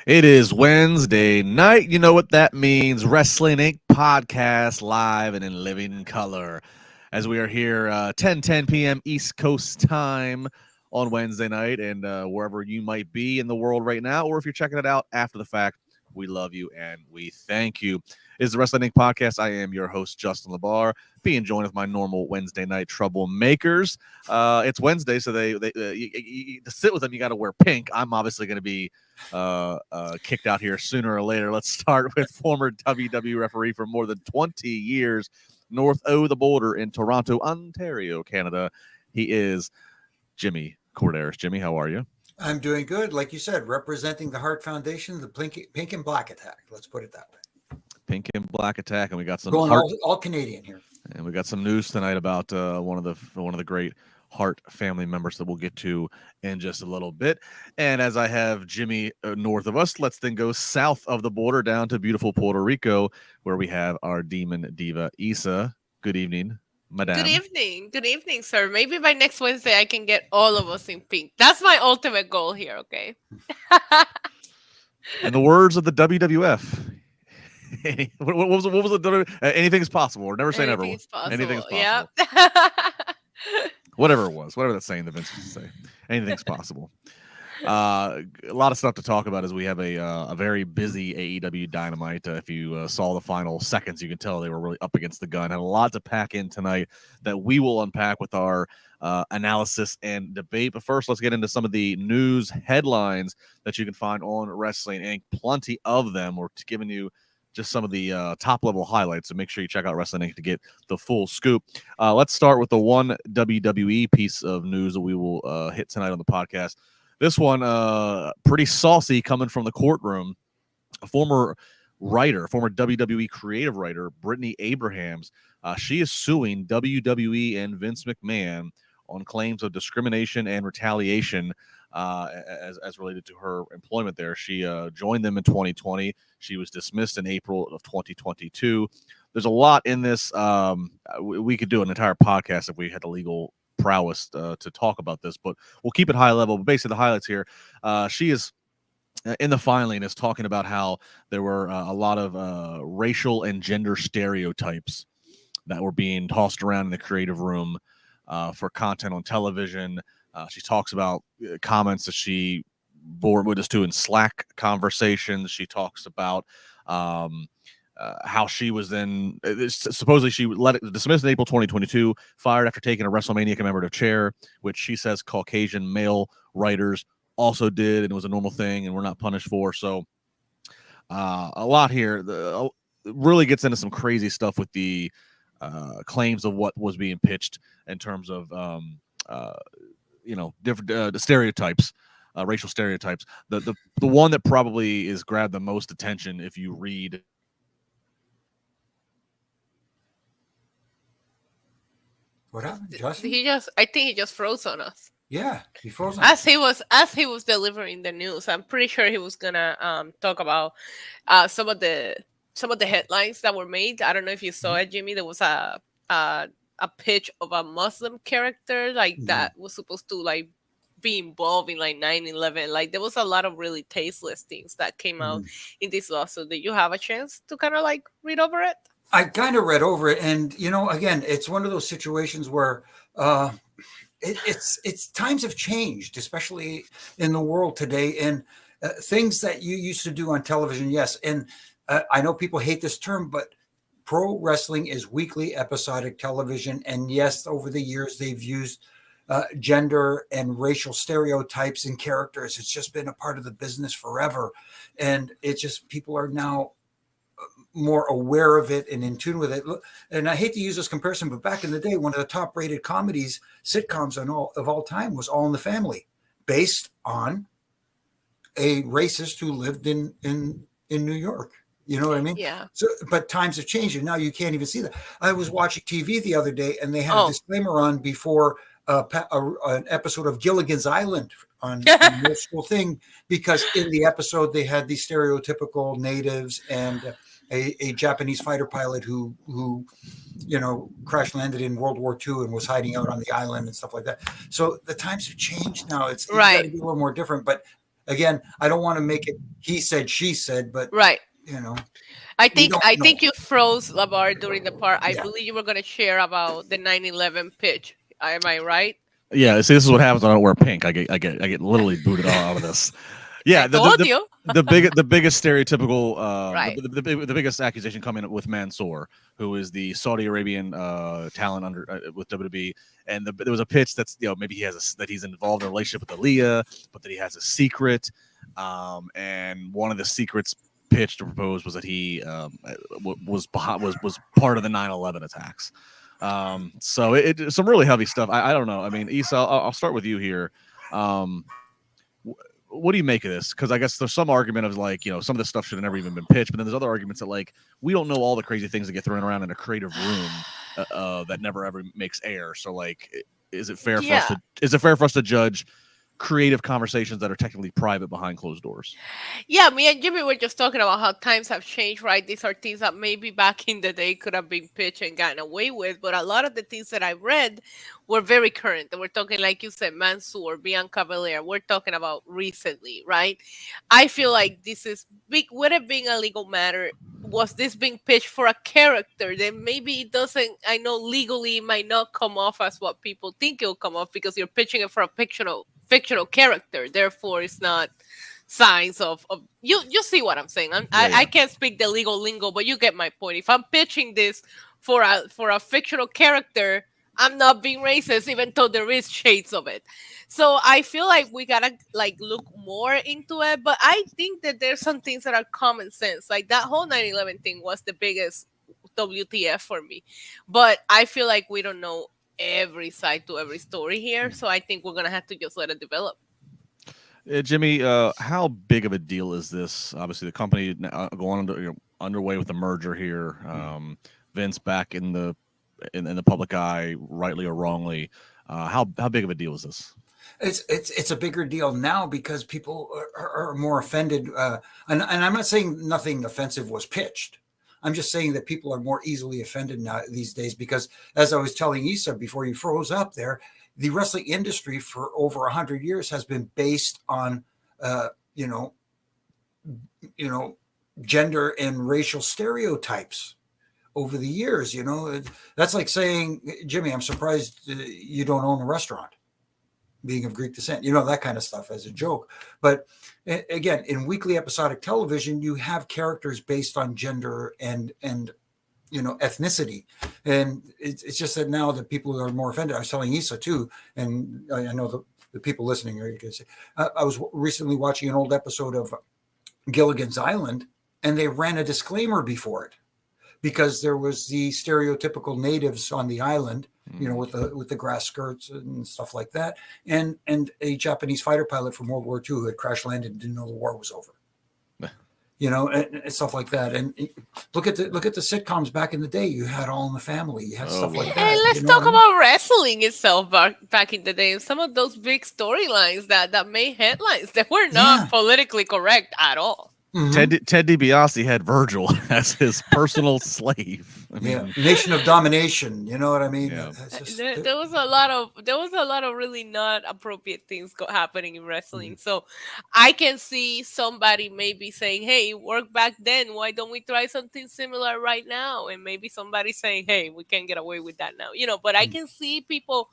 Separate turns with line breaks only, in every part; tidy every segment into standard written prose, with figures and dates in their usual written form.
It is Wednesday night. You know what that means. Wrestling Inc. podcast live and in living color. As we are here 10 p.m. East Coast time on Wednesday night, and wherever you might be in the world right now, or if you're checking it out after the fact, we love you and we thank you. Is the Wrestling Inc. podcast. I am your host, Justin LaBar, being joined with my normal Wednesday night troublemakers. It's Wednesday, so to sit with them, you got to wear pink. I'm obviously going to be kicked out here sooner or later. Let's start with former WWE referee for more than 20 years, north o' the border in Toronto, Ontario, Canada. He is Jimmy Korderas. Jimmy, how are you?
I'm doing good. Like you said, representing the Hart Foundation, the pink and black attack. Let's put it that way.
Pink and black attack, and we got some
going all Canadian here.
And we got some news tonight about one of the great Hart family members that we'll get to in just a little bit. And as I have Jimmy north of us, let's then go south of the border down to beautiful Puerto Rico, where we have our demon diva, Issa. Good evening, madame.
Good evening, sir. Maybe by next Wednesday I can get all of us in pink. That's my ultimate goal here, okay?
In the words of the WWF, what was the anything's possible, or never say never.
Anything's possible.
Anything's possible.
Yeah.
Whatever it was, whatever that saying that Vince used to say. Anything's possible. A lot of stuff to talk about as we have a very busy AEW Dynamite. If you saw the final seconds, you can tell they were really up against the gun. Had a lot to pack in tonight that we will unpack with our analysis and debate. But first, let's get into some of the news headlines that you can find on Wrestling Inc. Plenty of them. We're giving you just some of the top-level highlights, so make sure you check out Wrestling Inc. to get the full scoop. Let's start with the one WWE piece of news that we will hit tonight on the podcast. This one, pretty saucy, coming from the courtroom. A former WWE creative writer, Brittany Abrahams, she is suing WWE and Vince McMahon on claims of discrimination and retaliation as related to her employment there. She joined them in 2020. She was dismissed in April of 2022. There's a lot in this. We could do an entire podcast if we had the legal prowess to talk about this, but we'll keep it high level. But basically, the highlights here, she is in the filing is talking about how there were a lot of racial and gender stereotypes that were being tossed around in the creative room for content on television. She talks about comments that she bore witness to in Slack conversations. She talks about how she was then supposedly she dismissed in April 2022, fired after taking a WrestleMania commemorative chair, which she says Caucasian male writers also did, and it was a normal thing, and we're not punished for. So a lot here. Really gets into some crazy stuff with the claims of what was being pitched in terms of different stereotypes, racial stereotypes. The one that probably is grabbed the most attention if you read.
What happened, Justin?
I think he just froze on us.
Yeah, he froze on
us. As he was delivering the news. I'm pretty sure he was gonna talk about some of the headlines that were made. I don't know if you saw it, Jimmy. There was a pitch of a Muslim character that was supposed to be involved in 9/11. There was a lot of really tasteless things that came out in this lawsuit. Did you have a chance to kind of read over it?
I kind of read over it, and again, it's one of those situations where it's times have changed, especially in the world today, and things that you used to do on television. Yes, and I know people hate this term, but pro wrestling is weekly episodic television, and yes, over the years they've used gender and racial stereotypes and characters. It's just been a part of the business forever, and it's just people are now more aware of it and in tune with it. And I hate to use this comparison, but back in the day, one of the top rated sitcoms of all time was All in the Family, based on a racist who lived in New York. You know what I mean?
Yeah.
So, but times have changed, and now you can't even see that. I was watching TV the other day, and they had a disclaimer on before an episode of Gilligan's Island on this whole thing, because in the episode they had these stereotypical natives and a Japanese fighter pilot who crash landed in World War II and was hiding out on the island and stuff like that. So the times have changed now. It's got to be a little more different. But again, I don't want to make it he said, she said, but
Right.
you know,
I
we
think
don't
I
know.
think you froze LaBar during the part. I
Yeah.
believe you were going to share about the 9/11 pitch. Am I right?
Yeah, see, this is what happens when I don't wear pink. I get literally booted out of this. Yeah,
I told you.
the biggest stereotypical
Right.
the biggest accusation coming with Mansoor, who is the Saudi Arabian talent under with WWE, and there was a pitch that's maybe that he's involved in a relationship with Aaliyah, but that he has a secret, and one of the secrets pitched or proposed was that he was part of the 9/11 attacks. So it some really heavy stuff. I don't know. I mean, Issa, I'll start with you here. What do you make of this? Because I guess there's some argument of like, some of this stuff should have never even been pitched, but then there's other arguments that like we don't know all the crazy things that get thrown around in a creative room that never ever makes air. So like, is it fair for us to judge creative conversations that are technically private behind closed doors?
Yeah, me and Jimmy were just talking about how times have changed, right? These are things that maybe back in the day could have been pitched and gotten away with, but a lot of the things that I read were very current. We're talking, like you said, Mansoor, Bianca Belair. We're talking about recently, right? I feel like this is big. Would it being a legal matter? Was this being pitched for a character? Then maybe it doesn't. I know legally it might not come off as what people think it'll come off because you're pitching it for a fictional character. Therefore, it's not signs of you see what I'm saying. I can't speak the legal lingo, but you get my point. If I'm pitching this for a fictional character, I'm not being racist, even though there is shades of it. So I feel like we gotta like look more into it. But I think that there's some things that are common sense. Like that whole 9/11 thing was the biggest WTF for me. But I feel like we don't know every side to every story here. So I think we're gonna have to just let it develop.
Jimmy, how big of a deal is this? Obviously, the company going underway with the merger here. Vince back in the public eye, rightly or wrongly. How big of a deal is this?
It's a bigger deal now because people are more offended. And I'm not saying nothing offensive was pitched. I'm just saying that people are more easily offended now these days because, as I was telling Issa before you froze up there, the wrestling industry for over 100 years has been based on, gender and racial stereotypes over the years. That's like saying, Jimmy, I'm surprised you don't own a restaurant, being of Greek descent, that kind of stuff as a joke. But again, in weekly episodic television, you have characters based on gender and ethnicity. And it's just that now that people are more offended. I was telling Issa too, and I know the people listening are going to say, I was recently watching an old episode of Gilligan's Island, and they ran a disclaimer before it because there was the stereotypical natives on the island, with the grass skirts and stuff like that, and a Japanese fighter pilot from World War II who had crash landed and didn't know the war was over. And stuff like that. And look at the sitcoms back in the day. You had All in the Family. You had stuff like that.
And let's talk about wrestling itself back in the day. Some of those big storylines that made headlines that were not politically correct at all.
Mm-hmm. Ted DiBiase had Virgil as his personal slave.
Nation of Domination. You know what I mean?
Yeah.
There was a lot of really not appropriate things happening in wrestling. So I can see somebody maybe saying, "Hey, it worked back then. Why don't we try something similar right now?" And maybe somebody saying, "Hey, we can't get away with that now." But I can see people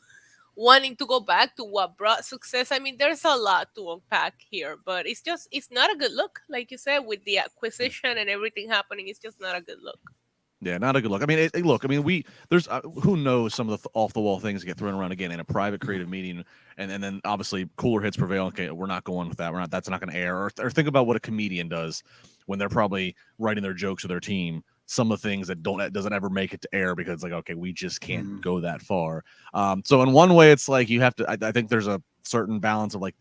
wanting to go back to what brought success. I mean, there's a lot to unpack here, but it's not a good look. Like you said, with the acquisition and everything happening, it's just not a good look.
Yeah, not a good look. I mean, there's who knows some of the off the wall things get thrown around again in a private creative meeting, and then obviously cooler hits prevail. Okay, we're not going with that. That's not going to air. Or think about what a comedian does when they're probably writing their jokes with their team. Some of the things that doesn't ever make it to air because it's like, okay, we just can't go that far. So in one way, it's like you have to. I think there's a certain balance of like,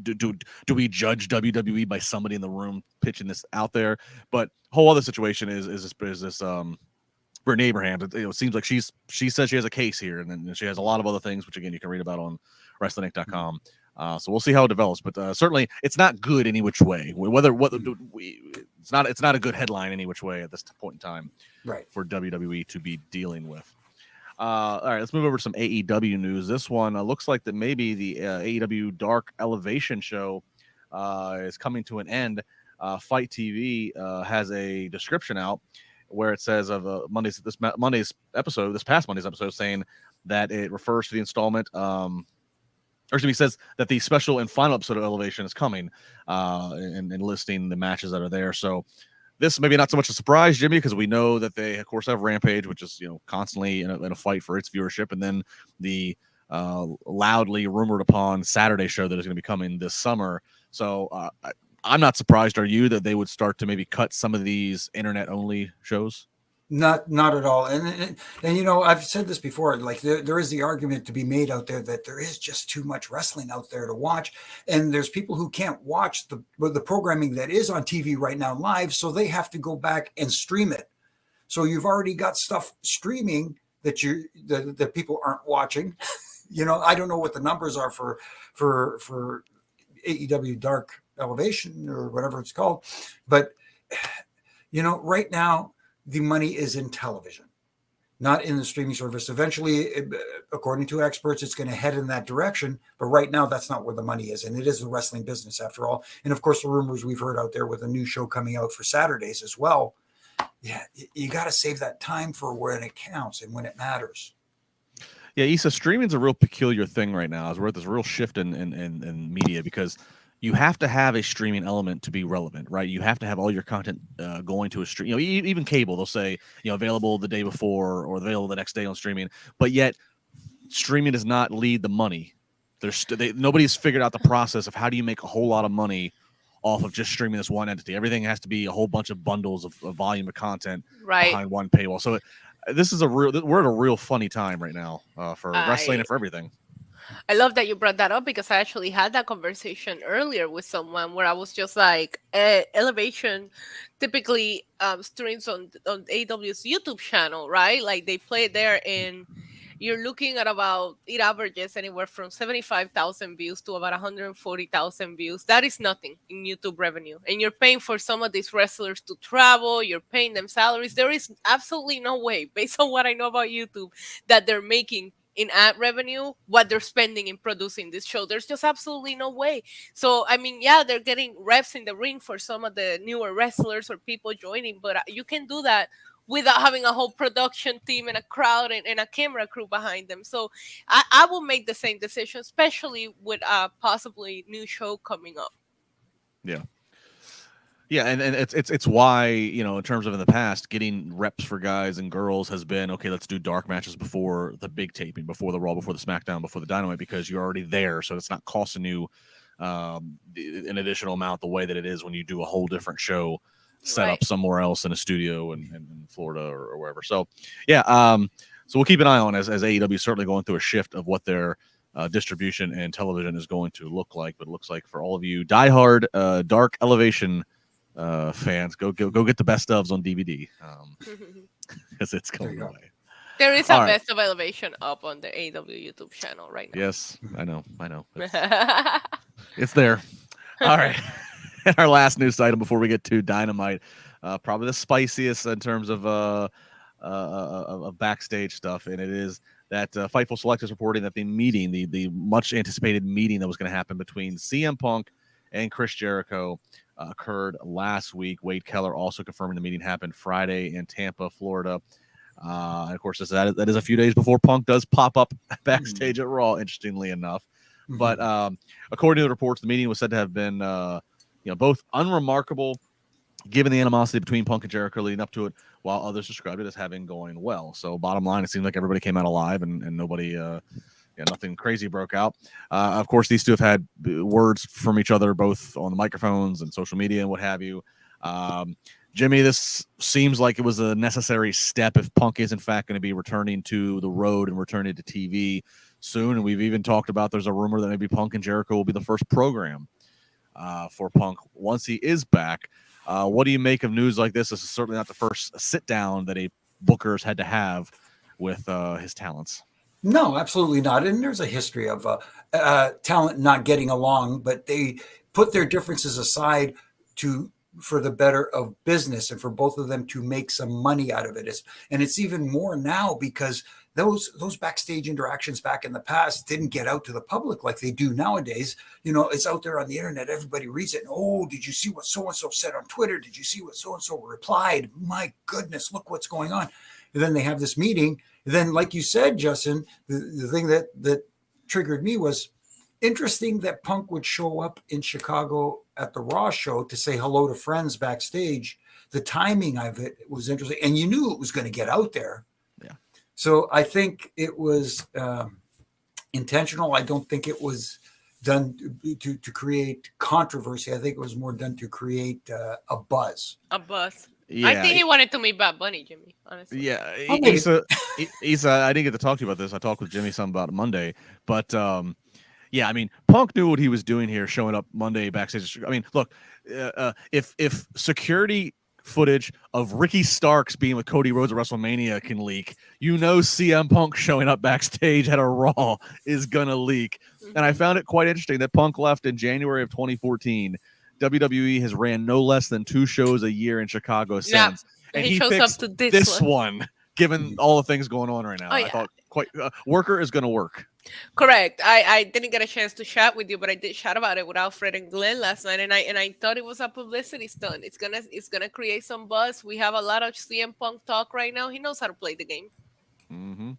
do we judge WWE by somebody in the room pitching this out there? But whole other situation is this Brittany Abraham. It seems like she says she has a case here, and then she has a lot of other things, which again you can read about on WrestlingInc.com. So we'll see how it develops, but certainly it's not good any which way. It's not a good headline any which way at this point in time,
right?
For WWE to be dealing with. All right, let's move over to some AEW news. This one looks like that maybe the AEW Dark Elevation show is coming to an end. Fight TV has a description out where it says of this past Monday's episode, saying that it refers to the installment. Says that the special and final episode of Elevation is coming, and listing the matches that are there. So this maybe not so much a surprise, Jimmy, because we know that they, of course, have Rampage, which is constantly in a fight for its viewership, and then the loudly rumored upon Saturday show that is going to be coming this summer. So I'm not surprised. Are you, that they would start to maybe cut some of these internet only shows?
Not at all. And I've said this before, like there is the argument to be made out there that there is just too much wrestling out there to watch. And there's people who can't watch the programming that is on TV right now live. So they have to go back and stream it. So you've already got stuff streaming that that people aren't watching. I don't know what the numbers are for AEW Dark Elevation or whatever it's called. But, right now, the money is in television, not in the streaming service. Eventually, according to experts, it's going to head in that direction. But right now, that's not where the money is. And it is the wrestling business after all. And of course, the rumors we've heard out there with a new show coming out for Saturdays as well. Yeah, you got to save that time for when it counts and when it matters.
Yeah, Issa, streaming is a real peculiar thing right now. As we're at this real shift in media, because you have to have a streaming element to be relevant, right? You have to have all your content going to a stream. Even cable, they'll say, available the day before or available the next day on streaming. But yet, streaming does not lead the money. Nobody's figured out the process of how do you make a whole lot of money off of just streaming this one entity. Everything has to be a whole bunch of bundles of volume of content behind one paywall. So we're at a real funny time right now for wrestling and for everything.
I love that you brought that up, because I actually had that conversation earlier with someone where I was just like, Elevation typically streams on AEW's YouTube channel, right? Like they play it there, and you're looking at about, it averages anywhere from 75,000 views to about 140,000 views. That is nothing in YouTube revenue. And you're paying for some of these wrestlers to travel, you're paying them salaries. There is absolutely no way, based on what I know about YouTube, that they're making in ad revenue what they're spending in producing this show. There's just absolutely no way. So they're getting reps in the ring for some of the newer wrestlers or people joining, but you can do that without having a whole production team and a crowd and a camera crew behind them. So I will make the same decision, especially with a possibly new show coming up.
Yeah, and it's why, in terms of in the past, getting reps for guys and girls has been, okay, let's do dark matches before the big taping, before the Raw, before the SmackDown, before the Dynamite, because you're already there, so it's not costing you an additional amount the way that it is when you do a whole different show set up somewhere else in a studio in Florida or wherever. So, so we'll keep an eye on as AEW is certainly going through a shift of what their distribution and television is going to look like. But it looks like for all of you diehard Dark Elevation fans, go get the best ofs on DVD, because it's coming away.
There is a best of Elevation up on the AEW YouTube channel right now.
Yes, I know. It's there. All right. Our last news item before we get to Dynamite, probably the spiciest in terms of backstage stuff, and it is that Fightful Select is reporting that the meeting, the much anticipated meeting that was going to happen between CM Punk and Chris Jericho occurred last week. Wade Keller also confirming the meeting happened Friday in Tampa, Florida. And of course, that is a few days before Punk does pop up backstage at Raw, interestingly enough. But according to the reports, the meeting was said to have been both unremarkable, given the animosity between Punk and Jericho leading up to it, while others described it as having going well. So bottom line, it seemed like everybody came out alive and nobody, nothing crazy broke out. Of course, these two have had words from each other, both on the microphones and social media and what have you. Jimmy, this seems like it was a necessary step if Punk is in fact going to be returning to the road and returning to TV soon. And we've even talked about, there's a rumor that maybe Punk and Jericho will be the first program for Punk once he is back. What do you make of news like this? This is certainly not the first sit down that a booker's had to have with his talents.
No, absolutely not. And there's a history of talent not getting along, but they put their differences aside for the better of business and for both of them to make some money out of it. And it's even more now because those backstage interactions back in the past didn't get out to the public like they do nowadays. You know, it's out there on the internet. Everybody reads it. Oh, did you see what so-and-so said on Twitter? Did you see what so-and-so replied? My goodness, look what's going on. And then they have this meeting. And then, like you said, Justin, the thing that triggered me was interesting that Punk would show up in Chicago at the Raw show to say hello to friends backstage. The timing of it was interesting. And you knew it was going to get out there.
Yeah.
So I think it was intentional. I don't think it was done to create controversy. I think it was more done to create a buzz.
A buzz.
Yeah.
I think he wanted to meet Bad Bunny, Jimmy, honestly.
Yeah.
Okay.
Isa, I didn't get to talk to you about this. I talked with Jimmy some about it Monday. But, yeah, I mean, Punk knew what he was doing here, showing up Monday backstage. I mean, look, if security footage of Ricky Starks being with Cody Rhodes at WrestleMania can leak, you know CM Punk showing up backstage at a Raw is going to leak. And I found it quite interesting that Punk left in January of 2014. WWE has ran no less than 2 shows a year in Chicago since. And
he shows
picks
up to
this one, given all the things going on right now.
Oh, yeah.
I thought quite worker is going to work.
Correct. I didn't get a chance to chat with you, but I did chat about it with Alfred and Glenn last night, and I thought it was a publicity stunt. It's gonna create some buzz. We have a lot of CM Punk talk right now. He knows how to play the game.
Mm-hmm.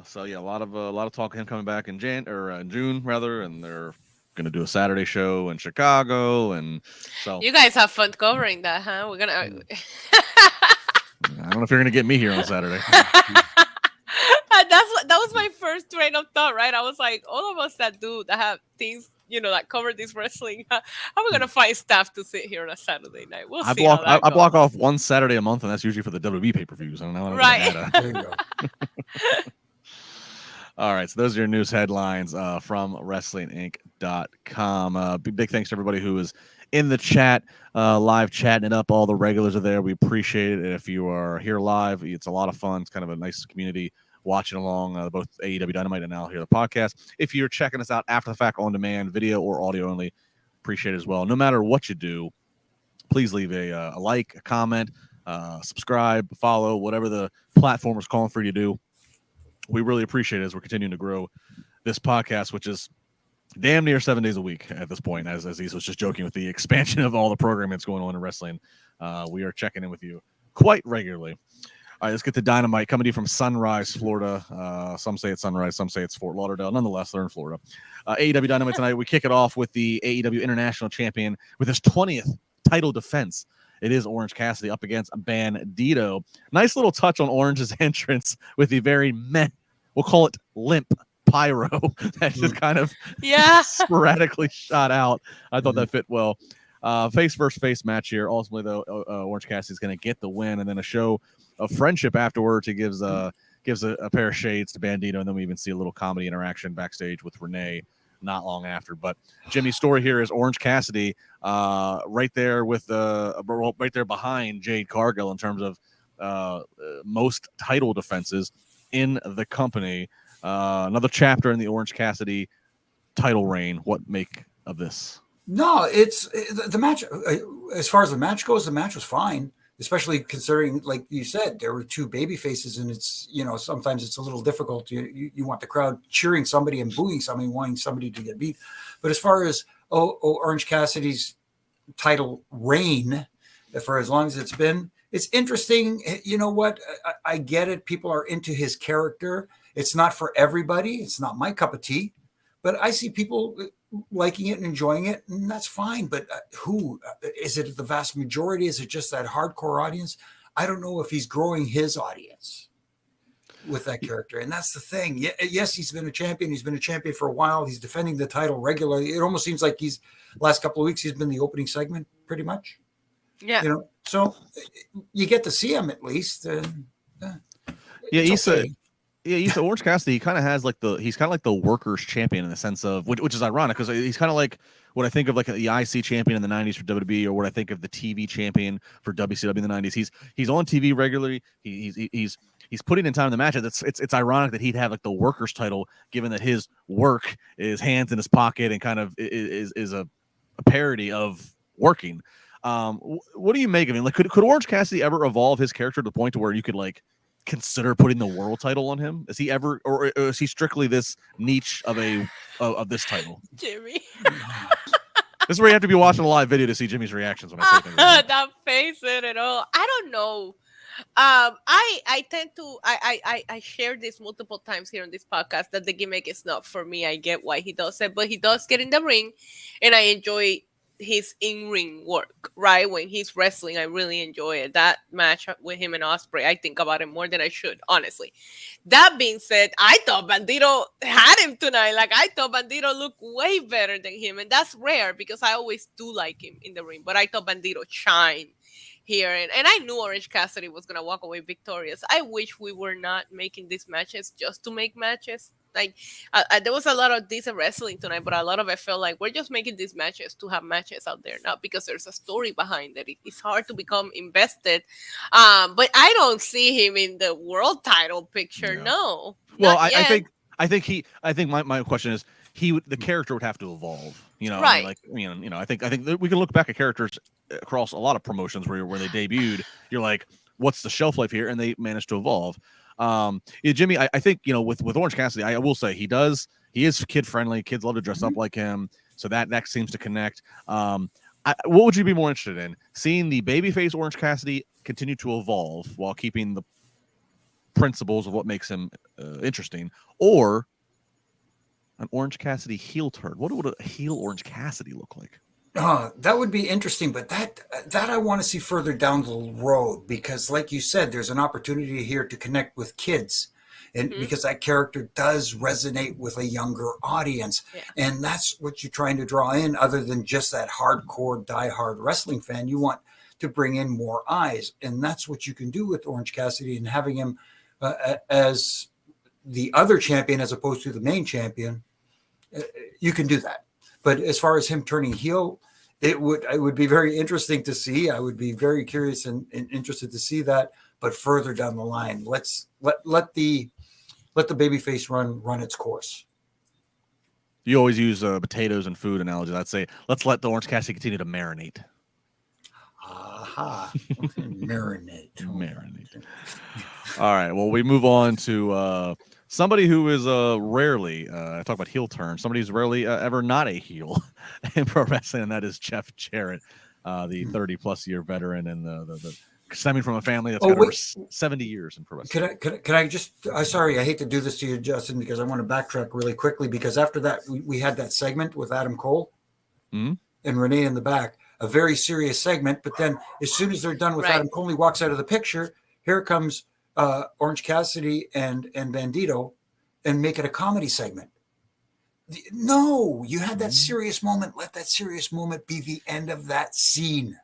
So yeah, a lot of talk of him coming back in June rather, and they're gonna do a Saturday show in Chicago, and so
You guys have fun covering that, huh? We're gonna.
I don't know if you're gonna get me here on Saturday.
That was my first train of thought, right? I was like, all of us that have things, that cover this wrestling, how are we gonna find staff to sit here on a Saturday night? We'll see.
I block off one Saturday a month, and that's usually for the WWE pay-per-views. I don't know.
Right.
There you go.
All right, so those are your news headlines from WrestlingInc.com. Big thanks to everybody who is in the chat, live chatting it up. All the regulars are there. We appreciate it. If you are here live, it's a lot of fun. It's kind of a nice community watching along both AEW Dynamite and now here the podcast. If you're checking us out after the fact on demand, video or audio only, appreciate it as well. No matter what you do, please leave a like, a comment, subscribe, follow, whatever the platform is calling for you to do. We really appreciate it as we're continuing to grow this podcast, which is damn near 7 days a week at this point, as Isa was just joking with the expansion of all the programming that's going on in wrestling. We are checking in with you quite regularly. All right, let's get to Dynamite, coming to you from Sunrise, Florida. Some say it's Sunrise, some say it's Fort Lauderdale. Nonetheless, they're in Florida. AEW Dynamite tonight, we kick it off with the AEW International Champion with his 20th title defense. It is Orange Cassidy up against Bandito. Nice little touch on Orange's entrance with the very we'll call it limp pyro that just kind of sporadically shot out. I thought that fit well. Face versus face match here. Ultimately, though, Orange Cassidy's going to get the win, and then a show of friendship afterwards. He gives a pair of shades to Bandito, and then we even see a little comedy interaction backstage with Renee not long after. But Jimmy's story here is Orange Cassidy right there right there behind Jade Cargill in terms of most title defenses in the company. Another chapter in the Orange Cassidy title reign. What make of this?
No, it's the match. As far as the match goes, the match was fine, especially considering, like you said, there were 2 baby faces, and it's, sometimes it's a little difficult. You want the crowd cheering somebody and booing somebody, wanting somebody to get beat. But as far as Orange Cassidy's title reign, for as long as it's been, it's interesting. You know what? I get it. People are into his character. It's not for everybody. It's not my cup of tea, but I see people liking it and enjoying it, and that's fine. But who is it? The vast majority? Is it just that hardcore audience? I don't know if he's growing his audience with that character, and that's the thing. Yes, he's been a champion. He's been a champion for a while. He's defending the title regularly. It almost seems like last couple of weeks he's been the opening segment pretty much.
Yeah.
So you get to see him at least.
He's Orange Cassidy. He kind of has he's kind of like the workers champion in the sense of, which is ironic because he's kind of like what I think of like the IC champion in the 90s for WWE, or what I think of the TV champion for WCW in the 90s. He's on TV regularly. He's putting in time in the match. It's ironic that he'd have like the workers title, given that his work is hands in his pocket and kind of is a parody of working. What do you make of him? Like, could Orange Cassidy ever evolve his character to the point to where you could like consider putting the world title on him? Is he ever, or is he strictly this niche of this title?
Jimmy.
This is where you have to be watching a live video to see Jimmy's reactions when I say things like that.
That face it at all. I don't know. I tend to I shared this multiple times here on this podcast that the gimmick is not for me. I get why he does it, but he does get in the ring, and I enjoy his in-ring work. Right, when he's wrestling, I really enjoy it. That match with him and Ospreay, I think about it more than I should, honestly. That being said, I thought Bandito had him tonight. Like, I thought Bandito looked way better than him, and that's rare because I always do like him in the ring. But I thought Bandito shined here, and I knew Orange Cassidy was gonna walk away victorious. I wish we were not making these matches just to make matches. Like, there was a lot of decent wrestling tonight, but a lot of it felt like we're just making these matches to have matches out there, not because there's a story behind it. It's hard to become invested. But I don't see him in the world title picture.
Yeah.
No.
Well, I think my question is the character would have to evolve. You know,
Right.
like I think that we can look back at characters across a lot of promotions where they debuted. You're like, what's the shelf life here? And they managed to evolve. Jimmy, I think with Orange Cassidy, I will say he is kid friendly. Kids love to dress up like him, so that seems to connect. What would you be more interested in? Seeing the babyface Orange Cassidy continue to evolve while keeping the principles of what makes him interesting, or an Orange Cassidy heel turn? What would a heel Orange Cassidy look like?
That would be interesting, but that I want to see further down the road, because like you said, there's an opportunity here to connect with kids, and because that character does resonate with a younger audience. And that's what you're trying to draw in, other than just that hardcore diehard wrestling fan. You want to bring in more eyes, and that's what you can do with Orange Cassidy, and having him as the other champion as opposed to the main champion. You can do that. But as far as him turning heel, it would be very interesting to see. I would be very curious and interested to see that. But further down the line, let the babyface run its course.
You always use potatoes and food analogies. I'd say let's let the Orange Cassidy continue to marinate.
Aha! Marinate.
All right. Well, we move on to somebody who is rarely, I talk about heel turn, somebody who's rarely ever not a heel in pro wrestling, and that is Jeff Jarrett, the 30-plus year veteran and the stemming from a family that's got over 70 years in pro wrestling.
Can I just, sorry, I hate to do this to you, Justin, because I want to backtrack really quickly, because after that, we had that segment with Adam Cole and Renee in the back, a very serious segment, but then as soon as they're done with Adam Cole, he walks out of the picture, here comes Orange Cassidy and Bandito, and make it a comedy segment. No, you had that serious moment. Let that serious moment be the end of that scene.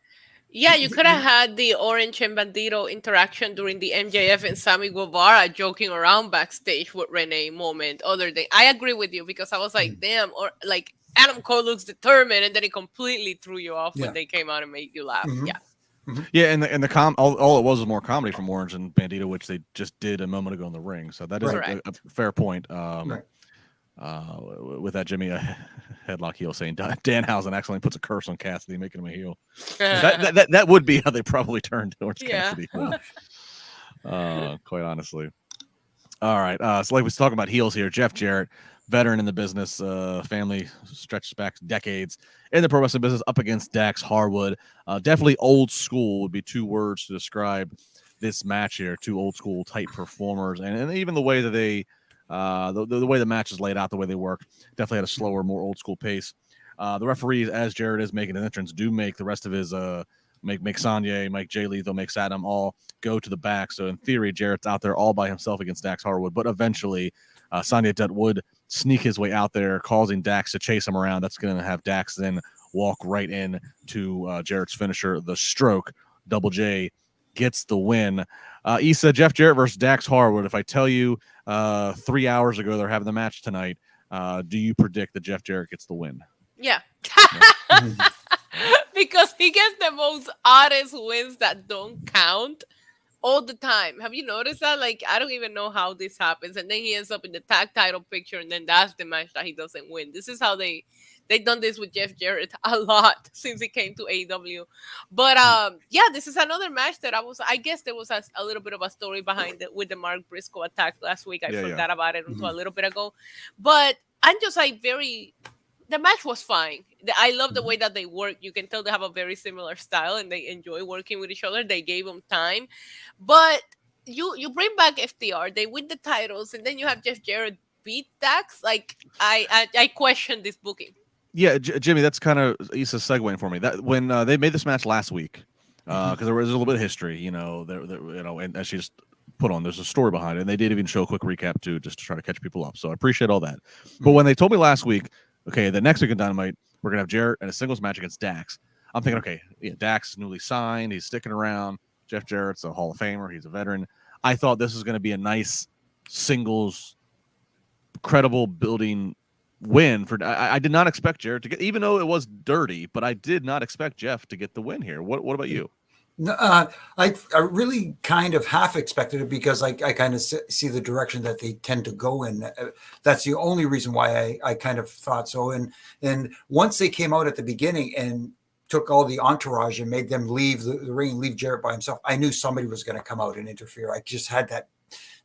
Yeah, you could have had the Orange and Bandito interaction during the MJF and Sammy Guevara joking around backstage with Renee moment. Other than, I agree with you, because I was like, damn, or like Adam Cole looks determined, and then he completely threw you off when they came out and made you laugh.
Yeah, and the all it was more comedy from Orange and Bandito, which they just did a moment ago in the ring. So that is a fair point. With that, Jimmy, headlock heel saying Danhausen accidentally puts a curse on Cassidy, making him a heel. that would be how they probably turned Orange Cassidy. Quite honestly. All right. So like we was talking about heels here, Jeff Jarrett, veteran in the business, family stretches back decades in the pro wrestling business, up against Dax Harwood. Definitely old school would be two words to describe this match here. Two old school type performers, and even the way that they, the way the match is laid out, the way they work, definitely had a slower, more old school pace. The referees, as Jarrett is making an entrance, do make the rest of his make Sonya, Mike J. Lethal, make Saddam all go to the back. So in theory, Jarrett's out there all by himself against Dax Harwood, but eventually Sonya Dutt would sneak his way out there, causing Dax to chase him around. That's going to have Dax then walk right in to Jarrett's finisher, the stroke. Double J gets the win. Issa, Jeff Jarrett versus Dax Harwood. If I tell you 3 hours ago they're having the match tonight, do you predict that Jeff Jarrett gets the win?
Yeah. Because he gets the most oddest wins that don't count. all the time. Have you noticed that? Like, I don't even know how this happens, and then he ends up in the tag title picture, and then that's the match that he doesn't win. This is how they done this with Jeff Jarrett a lot since he came to AEW. But yeah, this is another match that I guess there was a little bit of a story behind it with the Mark Briscoe attack last week. I forgot about it until a little bit ago. But I'm just like the match was fine. I love the way that they work. You can tell they have a very similar style and they enjoy working with each other. They gave them time. But you bring back FTR, they win the titles, and then you have Jeff Jarrett beat Dax. Like, I question this booking.
Yeah, Jimmy, that's kind of Issa's segueing for me. That when they made this match last week, because there was a little bit of history, you know, and as she just put on, there's a story behind it, and they did even show a quick recap too, just to try to catch people up. So I appreciate all that. But when they told me last week, okay, the next week in Dynamite, we're gonna have Jarrett in a singles match against Dax. I'm thinking, okay, yeah, Dax is newly signed, he's sticking around. Jeff Jarrett's a Hall of Famer, he's a veteran. I thought this was going to be a nice singles, credible building win for. I did not expect Jarrett to get, even though it was dirty, but I did not expect Jeff to get the win here. What about you?
I really kind of half expected it because I kind of see the direction that they tend to go in. That's the only reason why I kind of thought so. And once they came out at the beginning and took all the entourage and made them leave the ring and leave Jarrett by himself, I knew somebody was going to come out and interfere. I just had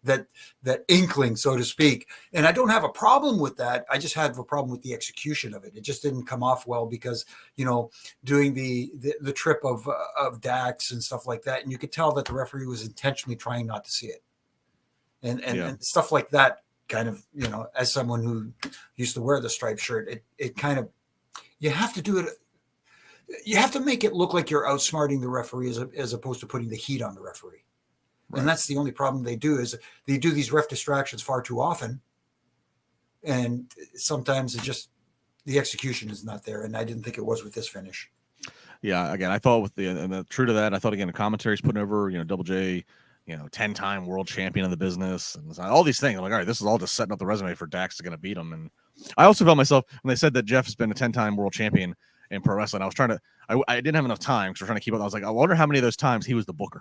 that inkling, so to speak. And I don't have a problem with that. I just have a problem with the execution of it. It just didn't come off well because, you know, doing the trip of Dax and stuff like that. And you could tell that the referee was intentionally trying not to see it. And stuff like that kind of, you know, as someone who used to wear the striped shirt, it kind of, you have to do it. You have to make it look like you're outsmarting the referee as opposed to putting the heat on the referee. Right. And that's the only problem they do is they do these ref distractions far too often. And sometimes it just, the execution is not there. And I didn't think it was with this finish.
Yeah. Again, I thought with the true to that, I thought again, the commentary's putting over, you know, Double J, you know, 10-time world champion of the business and all these things. I'm like, all right, this is all just setting up the resume for Dax to going to beat him. And I also felt myself when they said that Jeff has been a 10-time world champion in pro wrestling. I was trying to, I didn't have enough time because we're trying to keep up. I was like, I wonder how many of those times he was the booker.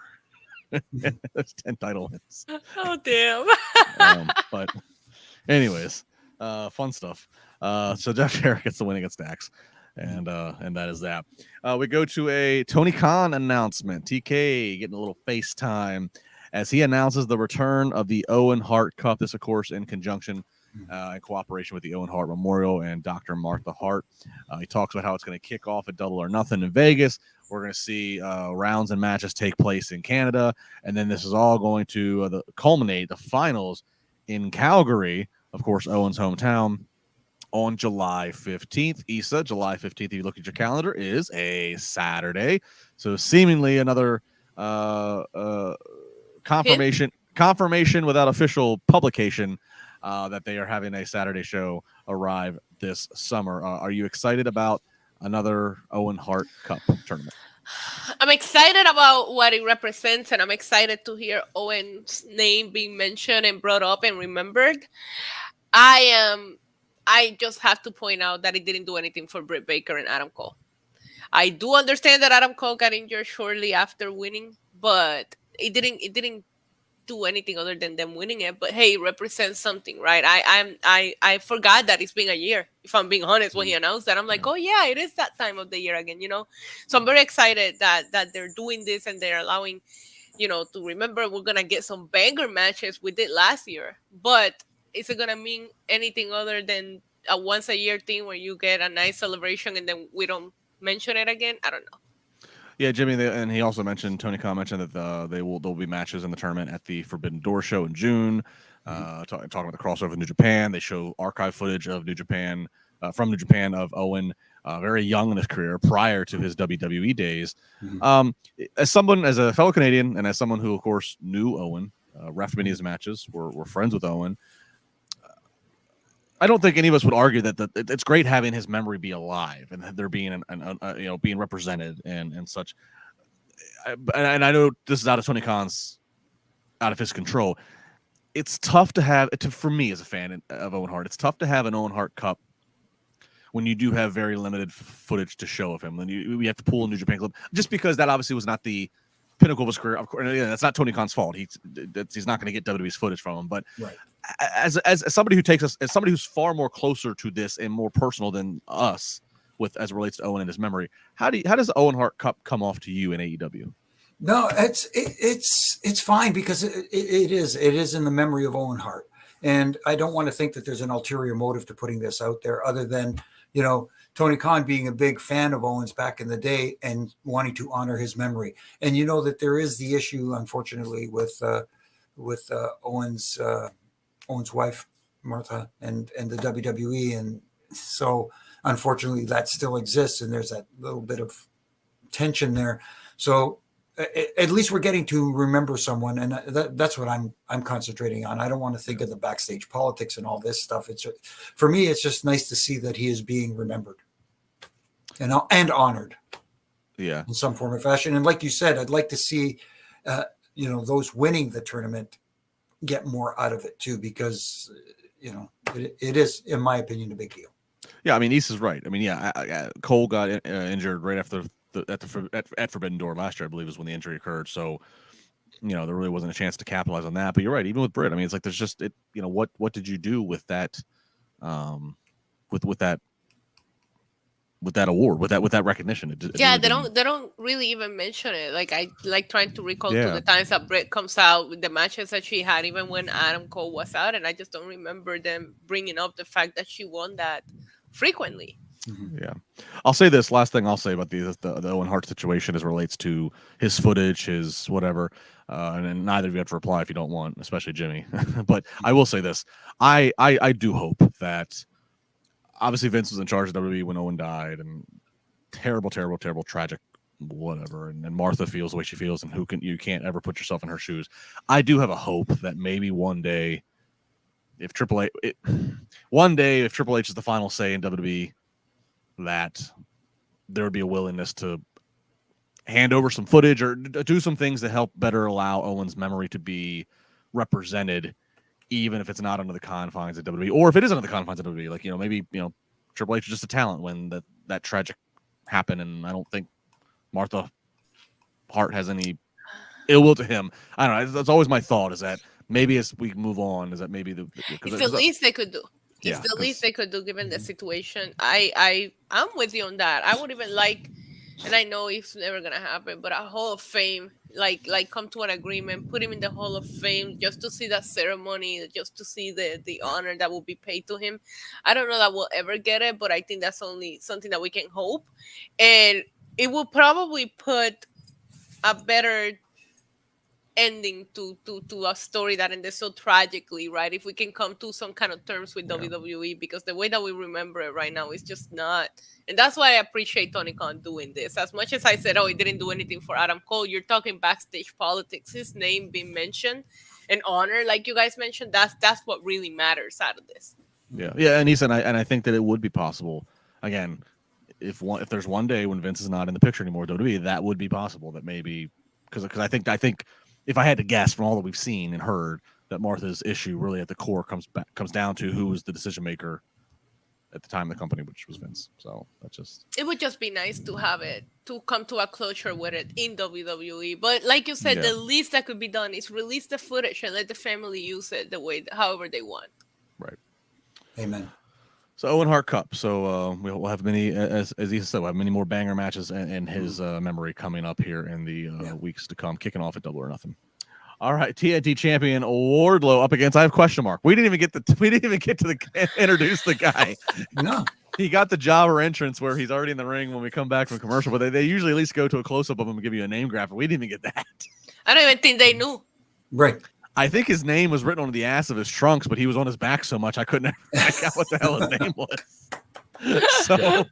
Those 10 title wins.
Oh damn.
But anyways, fun stuff. So Jeff Jarrett gets the win against Dax, and that is that. We go to a Tony Khan announcement. TK getting a little FaceTime as he announces the return of the Owen Hart Cup. This, of course, in conjunction in cooperation with the Owen Hart Memorial and Dr. Martha Hart. He talks about how it's going to kick off at Double or Nothing in Vegas. We're going to see rounds and matches take place in Canada. And then this is all going to culminate the finals in Calgary, of course, Owen's hometown, on July 15th. Issa, July 15th, if you look at your calendar, is a Saturday. So seemingly another confirmation without official publication that they are having a Saturday show arrive this summer. Are you excited about another Owen Hart Cup tournament?
I'm excited about what it represents, and I'm excited to hear Owen's name being mentioned and brought up and remembered. I just have to point out that it didn't do anything for Britt Baker and Adam Cole. I do understand that Adam Cole got injured shortly after winning, but it didn't do anything other than them winning it. But hey, it represents something, right? I forgot that it's been a year, if I'm being honest. When he announced that, I'm like, oh yeah, it is that time of the year again, you know. So I'm very excited that they're doing this and they're allowing, you know, to remember. We're gonna get some banger matches we did last year, but is it gonna mean anything other than a once a year thing where you get a nice celebration and then we don't mention it again? I don't know.
Yeah, Jimmy, and he also mentioned, Tony Khan mentioned that there'll be matches in the tournament at the Forbidden Door show in June. Talking about the crossover with New Japan, they show archive footage of New Japan of Owen, very young in his career prior to his WWE days. As a fellow Canadian and as someone who, of course, knew Owen, ref many of his matches, were friends with Owen. I don't think any of us would argue that it's great having his memory be alive and there being being represented and such. And I know this is out of Tony Khan's, out of his control. It's tough to have for me as a fan of Owen Hart. It's tough to have an Owen Hart Cup when you do have very limited footage to show of him. Then you have to pull a New Japan Club, just because that obviously was not the pinnacle of his career. Of course, that's not Tony Khan's fault. He's not going to get WWE's footage from him. But
right.
as somebody who takes us, as somebody who's far more closer to this and more personal than us, with as it relates to Owen and his memory, how does the Owen Hart Cup come off to you in AEW?
No, it's fine because it is in the memory of Owen Hart, and I don't want to think that there's an ulterior motive to putting this out there, other than Tony Khan being a big fan of Owens back in the day and wanting to honor his memory. And that there is the issue, unfortunately, with Owens' wife Martha and the WWE, and so unfortunately that still exists, and there's that little bit of tension there. So at least we're getting to remember someone, and that's what I'm concentrating on. I don't want to think of the backstage politics and all this stuff. For me, it's just nice to see that he is being remembered and honored, in some form or fashion. And like you said, I'd like to see, those winning the tournament get more out of it too, because it is, in my opinion, a big deal.
Yeah, I mean, Issa's right. I mean, Cole got injured right after at Forbidden Door last year, I believe, is when the injury occurred. So, there really wasn't a chance to capitalize on that. But you're right. Even with Britt, I mean, it's like there's just what did you do with that, with that award, with that recognition?
They don't really even mention it. Like I like trying to recall to the times that Britt comes out with the matches that she had, even when Adam Cole was out, and I just don't remember them bringing up the fact that she won that frequently.
Yeah, I'll say this last thing I'll say about the Owen Hart situation as it relates to his footage, his whatever, and then neither of you have to reply if you don't want, especially Jimmy. But I will say this: I do hope that obviously Vince was in charge of WWE when Owen died, and terrible, tragic, whatever, and Martha feels the way she feels, and you can't ever put yourself in her shoes. I do have a hope that maybe one day, if Triple H is the final say in WWE, that there would be a willingness to hand over some footage or do some things to help better allow Owen's memory to be represented, even if it's not under the confines of WWE, or if it is under the confines of WWE. Like, maybe, Triple H is just a talent when that tragic happened, and I don't think Martha Hart has any ill will to him. I don't know. That's always my thought, is that maybe as we move on, is that maybe
it's the least they could do. It's the least they could do given the situation. I'm with you on that. I would even like, and I know it's never gonna happen, but a Hall of Fame, like come to an agreement, put him in the Hall of Fame just to see that ceremony, just to see the honor that will be paid to him. I don't know that we'll ever get it, but I think that's only something that we can hope, and it will probably put a better ending to a story that ended so tragically, right? If we can come to some kind of terms with WWE, because the way that we remember it right now is just not. And that's why I appreciate Tony Khan doing this. As much as I said, he didn't do anything for Adam Cole, you're talking backstage politics, his name being mentioned and honor, like you guys mentioned, that's what really matters out of this.
And he said, and I think that it would be possible, again, if there's one day when Vince is not in the picture anymore, WWE, that would be possible, that maybe, because I think if I had to guess from all that we've seen and heard, that Martha's issue really at the core comes down to who was the decision maker at the time of the company, which was Vince. So it would just be nice to have it, to come to a closure with it in WWE. But like you said, the least that could be done is release the footage and let the family use it however they want. Right.
Amen.
So Owen Hart Cup. So we'll have many, as he said, we'll have many more banger matches in his memory coming up here in the weeks to come, kicking off at Double or Nothing. All right, TNT champion Wardlow up against. I have question mark. We didn't even get to introduce the guy.
No,
he got the jobber entrance where he's already in the ring when we come back from commercial. But they usually at least go to a close up of him and give you a name graphic. We didn't even get that.
I don't even think they knew.
Right.
I think his name was written on the ass of his trunks, but he was on his back so much I couldn't figure out what the hell his name was. So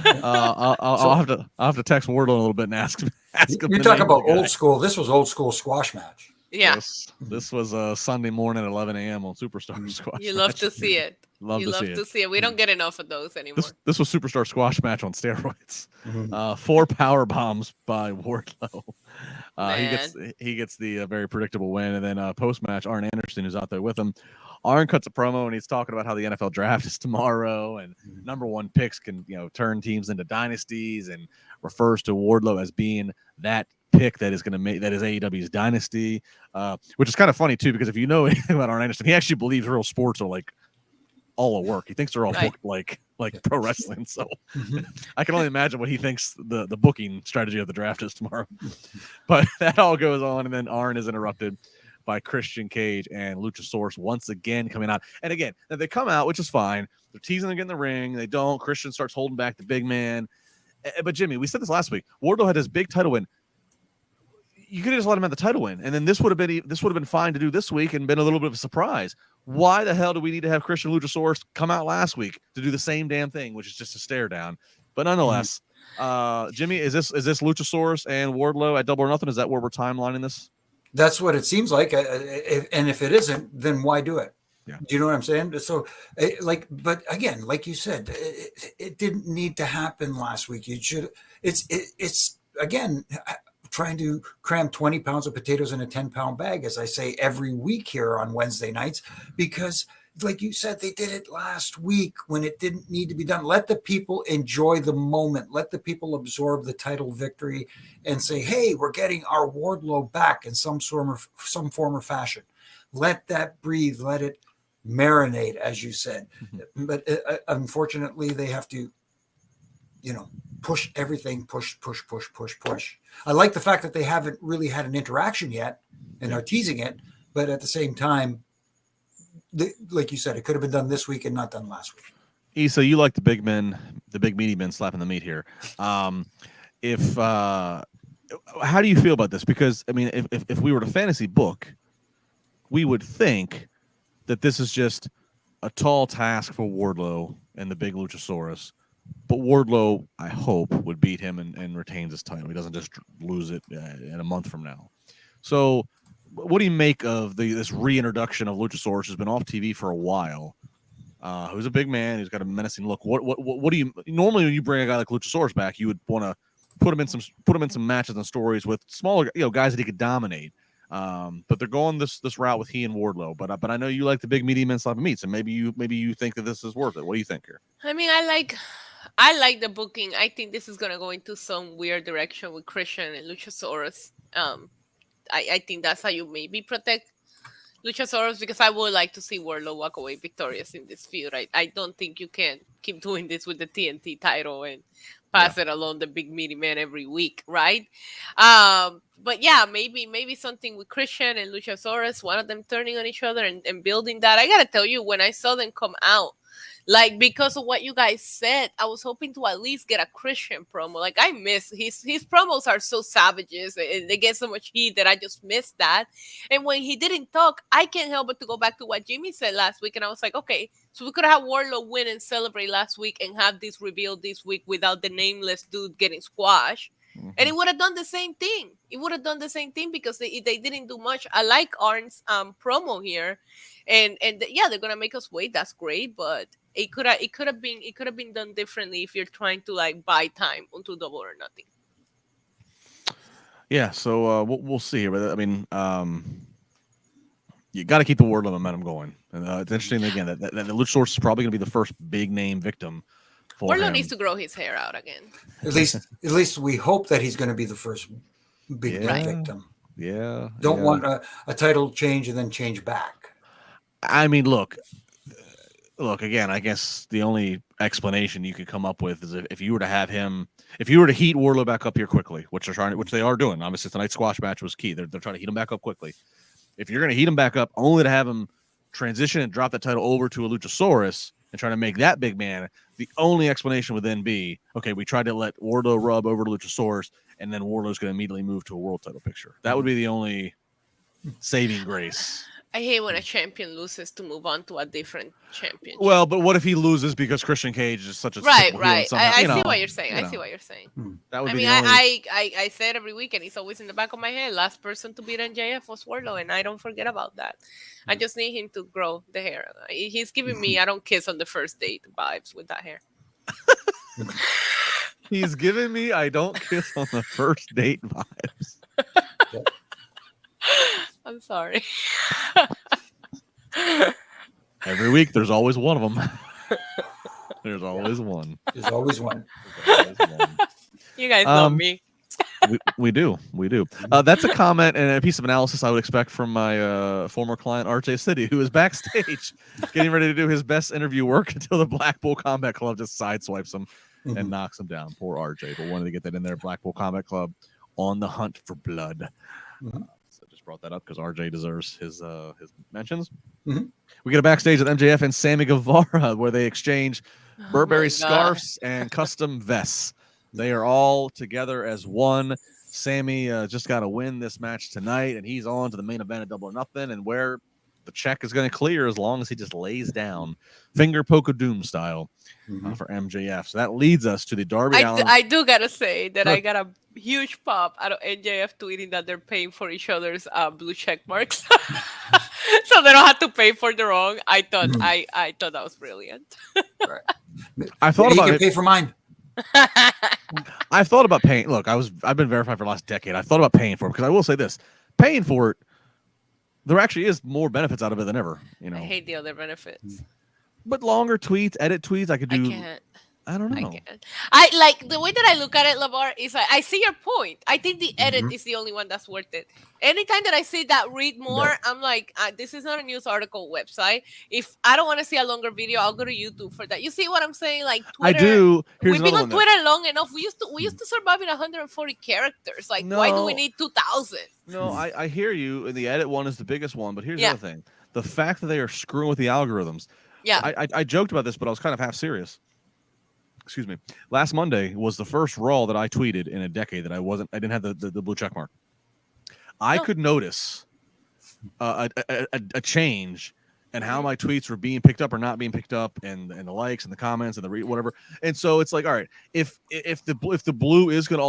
I'll have to text Wardlow a little bit and ask him.
You talk about old school. This was old school squash match.
Yeah.
This was a Sunday morning at 11 a.m. on Superstar Squash.
You love to see it. Love to see it. We don't get enough of those anymore.
This was Superstar Squash match on steroids. 4 power bombs by Wardlow. He gets the very predictable win, and then post match, Arn Anderson, who's out there with him. Arn cuts a promo and he's talking about how the NFL draft is tomorrow, and number one picks can turn teams into dynasties, and refers to Wardlow as being that pick that is going to make that is AEW's dynasty, which is kind of funny too, because if you know anything about Arn Anderson, he actually believes real sports are like all a work. He thinks they're all booked like pro wrestling. So I can only imagine what he thinks the booking strategy of the draft is tomorrow. But that all goes on, and then Arn is interrupted by Christian Cage and Luchasaurus once again coming out. And again, they come out, which is fine. They're teasing to get in the ring. They don't. Christian starts holding back the big man. But Jimmy, we said this last week. Wardlow had his big title win. You could have just let him have the title win, and then this would have been fine to do this week and been a little bit of a surprise. Why the hell do we need to have Christian Luchasaurus come out last week to do the same damn thing, which is just a stare down? But nonetheless, Jimmy, is this Luchasaurus and Wardlow at Double or Nothing? Is that where we're timelining this?
That's what it seems like. And if it isn't, then why do it?
Yeah.
Do you know what I'm saying? So, but again, like you said, it didn't need to happen last week. You should. It's again trying to cram 20 pounds of potatoes in a 10-pound bag, as I say every week here on Wednesday nights, because like you said, they did it last week when it didn't need to be done. Let the people enjoy the moment. Let the people absorb the title victory and say, hey, we're getting our Wardlow back in some form or fashion. Let that breathe. Let it marinate, as you said. But unfortunately, they have to, push everything, push. I like the fact that they haven't really had an interaction yet and are teasing it, but at the same time, like you said, it could have been done this week and not done last week.
Issa, you like the big meaty men slapping the meat here. How do you feel about this? Because I mean, if we were to fantasy book, we would think that this is just a tall task for Wardlow and the big Luchasaurus. But Wardlow, I hope, would beat him and retains his title. He doesn't just lose it in a month from now. So what do you make of this reintroduction of Luchasaurus, who's been off TV for a while, who's a big man, who's got a menacing look? What do you normally when you bring a guy like Luchasaurus back, you would want to put him in some matches and stories with smaller guys that he could dominate. But they're going this route with he and Wardlow. But I know you like the big meaty men slapping meats, and maybe you think that this is worth it. What do you think here?
I mean, I like the booking. I think this is gonna go into some weird direction with Christian and Luchasaurus. I think that's how you maybe protect Luchasaurus, because I would like to see Wardlow walk away victorious in this feud. I don't think you can keep doing this with the TNT title and pass it along the big meaty man every week, right? But yeah, maybe something with Christian and Luchasaurus, one of them turning on each other and building that. I gotta tell you, when I saw them come out, like, because of what you guys said, I was hoping to at least get a Christian promo. Like, I miss his promos are so savages and they get so much heat that I just missed that. And when he didn't talk, I can't help but to go back to what Jimmy said last week. And I was like, okay, so we could have Wardlow win and celebrate last week and have this reveal this week without the nameless dude getting squashed. Mm-hmm. And it would have done the same thing. It would have done the same thing because they didn't do much. I like Arn's promo here, and yeah, they're gonna make us wait. That's great, but it could have been done differently if you're trying to like buy time onto Double or Nothing.
Yeah, so we'll see here. But I mean, you got to keep the Wardlow momentum going. And it's interesting again that the Luchasaurus is probably going to be the first big name victim.
Wardlow needs to grow his hair out again.
At least we hope that he's going to be the first big victim.
Yeah.
Don't want a title change and then change back.
I mean, look, again, I guess the only explanation you could come up with is if you were to have him, if you were to heat Wardlow back up here quickly, which they are doing. Obviously, tonight's squash match was key. They're trying to heat him back up quickly. If you're going to heat him back up, only to have him transition and drop that title over to a Luchasaurus and try to make that big man, the only explanation would then be, okay, we tried to let Wardlow rub over to Luchasaurus, and then Wardlow's going to immediately move to a world title picture. That would be the only saving grace.
I hate when a champion loses to move on to a different champion.
Well, but what if he loses because Christian Cage is such a
right? I see what you're saying. I see what you're saying.
That would
I
be
mean,
the only...
I say it every week, and it's always in the back of my head. Last person to beat MJF was Wardlow, and I don't forget about that. I just need him to grow the hair. He's giving me "I don't kiss on the first date" vibes with that hair.
He's giving me "I don't kiss on the first date" vibes.
I'm sorry.
Every week, there's always one of them. There's always one.
There's always one.
You guys know me.
We do. That's a comment and a piece of analysis I would expect from my former client RJ City, who is backstage getting ready to do his best interview work until the Blackpool Combat Club just sideswipes him and knocks him down. Poor RJ, but wanted to get that in there. Blackpool Combat Club on the hunt for blood. So just brought that up because RJ deserves his mentions. We get a backstage with MJF and Sammy Guevara where they exchange Burberry scarves and custom vests. They are all together as one. Sammy just got to win this match tonight, and he's on to the main event at Double or Nothing, and where the check is going to clear as long as he just lays down, finger poke of doom style for MJF. So that leads us to the Darby Allin.
I do got to say that I got a huge pop out of MJF tweeting that they're paying for each other's blue check marks. So they don't have to pay for their own. I thought I thought that was brilliant.
I thought about it. Pay for mine.
I've thought about paying. Look, I've been verified for the last decade. I've thought about paying for it because I will say this: paying for it, there actually is more benefits out of it than ever. You know,
I hate the other benefits.
But longer tweets, edit tweets, I could do. I don't know.
I like the way that I look at it, LaBar, is I see your point. I think the edit is the only one that's worth it. Anytime that I see that read more, I'm like, this is not a news article website. If I don't want to see a longer video, I'll go to YouTube for that. You see what I'm saying? Like Twitter,
I do.
We've been on Twitter long enough. We used to survive in 140 characters. Like, why do we need 2,000?
No, I hear you. And the edit one is the biggest one. But here's the other thing: the fact that they are screwing with the algorithms.
Yeah.
I joked about this, but I was kind of half serious. Excuse me. Last Monday was the first Raw that I tweeted in a decade that I didn't have the blue check mark. I could notice a change in how my tweets were being picked up or not being picked up, and the likes and the comments and the whatever. And so it's like, all right, if the blue is going to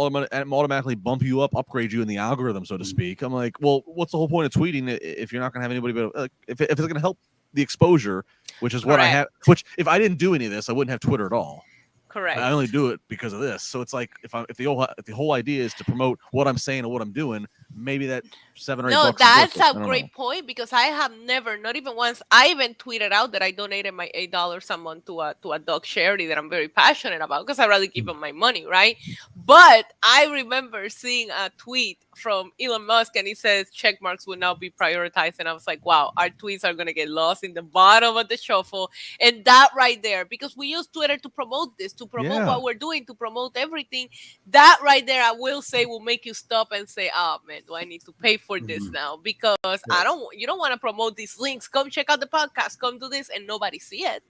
automatically bump you up, upgrade you in the algorithm, so to speak, I'm like, well, what's the whole point of tweeting if you're not going to have anybody? But if it's going to help the exposure, which is what I have. Which if I didn't do any of this, I wouldn't have Twitter at all.
Correct.
I only do it because of this. So it's like if the whole idea is to promote what I'm saying and what I'm doing, maybe that $7 or $8.
No, that's a great point because I have never, not even once, I even tweeted out that I donated my $8 a month to a dog charity that I'm very passionate about because I rather give them my money, right? But I remember seeing a tweet from Elon Musk and he says check marks will now be prioritized, and I was like, wow, our tweets are going to get lost in the bottom of the shuffle. And that right there, because we use Twitter to promote this, to promote what we're doing, to promote everything, that right there I will say will make you stop and say, oh man, do I need to pay for this now? Because you don't want to promote these links. Come check out the podcast, come do this, and nobody see it.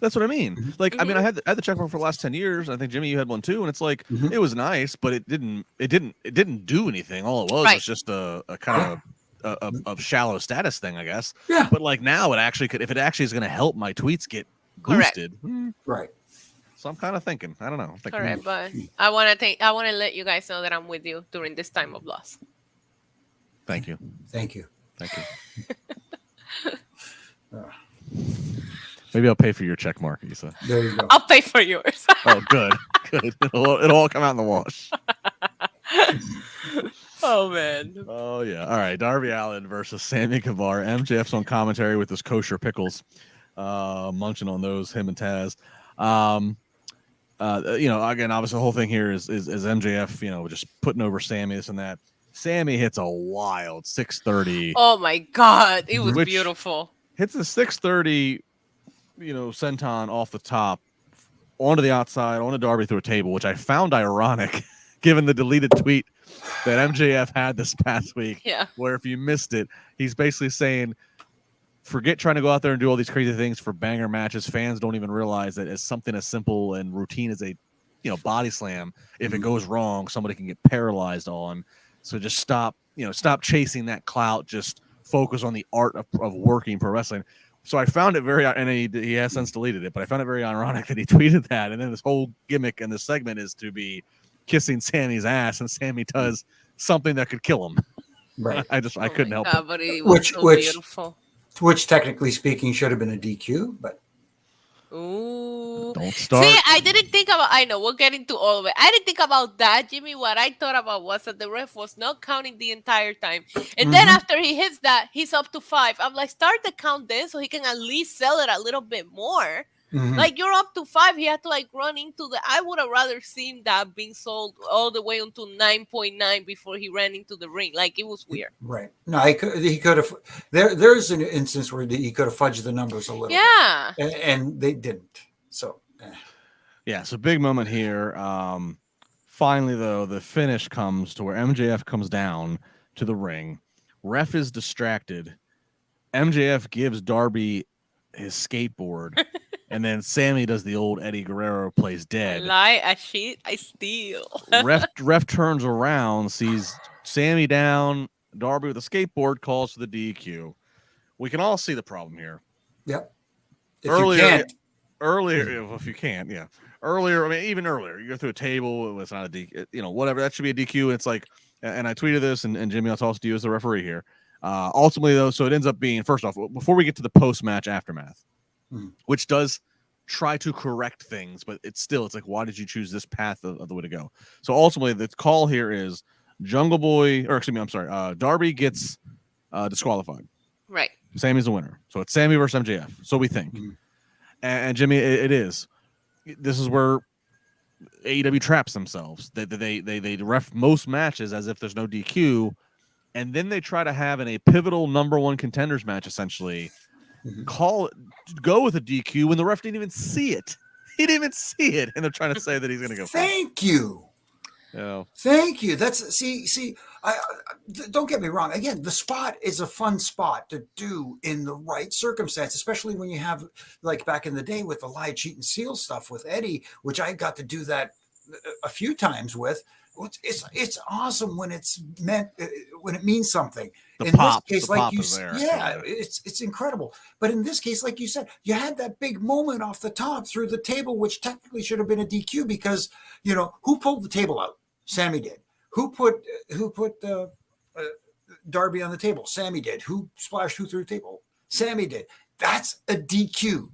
That's what I mean. Like, I mean, I had the check mark for the last 10 years. I think Jimmy, you had one too, and it's like it was nice, but it didn't do anything. All it was just a kind of shallow status thing, I guess. Yeah. But like now, it actually could, if it actually is going to help my tweets get boosted.
Right.
So I'm kind of thinking. I don't know.
Correct, but I want to let you guys know that I'm with you during this time of loss.
Thank you.
Thank you.
Thank you. Maybe I'll pay for your check mark, Issa.
There you go.
I'll pay for yours.
Oh, good. It'll all come out in the wash.
Oh, man.
Oh, yeah. All right. Darby Allin versus Sammy Guevara. MJF's on commentary with his kosher pickles. Munching on those, him and Taz. Again, obviously the whole thing here is MJF, just putting over Sammy, this and that. Sammy hits a wild 630.
Oh, my God. It was beautiful.
Hits a 630, senton off the top, onto the outside, onto Darby through a table, which I found ironic, given the deleted tweet that MJF had this past week.
Yeah.
Where if you missed it, he's basically saying, forget trying to go out there and do all these crazy things for banger matches. Fans don't even realize that it's something as simple and routine as a, body slam. If it goes wrong, somebody can get paralyzed on. So just stop chasing that clout. Just focus on the art of working pro wrestling. So I found it very, and he has since deleted it, but I found it very ironic that he tweeted that. And then this whole gimmick and this segment is to be kissing Sammy's ass, and Sammy does something that could kill him.
Right.
I couldn't help it.
But it was so beautiful.
Which technically speaking should have been a DQ, but.
Ooh.
Don't start.
See, I didn't think about, I know, we'll get into all of it. I didn't think about that, Jimmy. What I thought about was that the ref was not counting the entire time. And then after he hits that, he's up to 5. I'm like, start the count then so he can at least sell it a little bit more. Like, you're up to 5. He had to like run into the. I would have rather seen that being sold all the way until 9.9 before he ran into the ring. Like, it was weird.
Right. No, he could have. There's an instance where he could have fudged the numbers a little bit. And they didn't. So.
Yeah. So big moment here. Finally, though, the finish comes to where MJF comes down to the ring. Ref is distracted. MJF gives Darby his skateboard. And then Sammy does the old Eddie Guerrero plays dead.
I lie, I cheat, I steal.
Ref turns around, sees Sammy down, Darby with a skateboard, calls for the DQ. We can all see the problem here.
Yep.
Earlier, if you can't, yeah. Earlier, I mean, even earlier, you go through a table, it's not a DQ, whatever, that should be a DQ. It's like, and I tweeted this, and Jimmy, I'll toss to you as the referee here. Ultimately, though, so it ends up being, first off, before we get to the post-match aftermath, which does try to correct things, but it's like, why did you choose this path of the way to go? So ultimately, the call here is Darby gets disqualified.
Right.
Sammy's the winner. So it's Sammy versus MJF. So we think. And Jimmy, it is. This is where AEW traps themselves. They ref most matches as if there's no DQ, and then they try to have in a pivotal number 1 contenders match, essentially, go with a DQ when the ref didn't even see it. He didn't even see it, and they're trying to say that he's going to go.
Thank you. Thank you. That's see. Don't get me wrong. Again, the spot is a fun spot to do in the right circumstance, especially when you have, like back in the day with the lie, cheat, and seal stuff with Eddie, which I got to do that a few times with. It's awesome when it's meant, when it means something. In this case, like you said, it's incredible. But in this case, like you said, you had that big moment off the top through the table, which technically should have been a DQ because who pulled the table out? Sammy did. Who put Darby on the table? Sammy did. Who splashed who through the table? Sammy did. That's a DQ.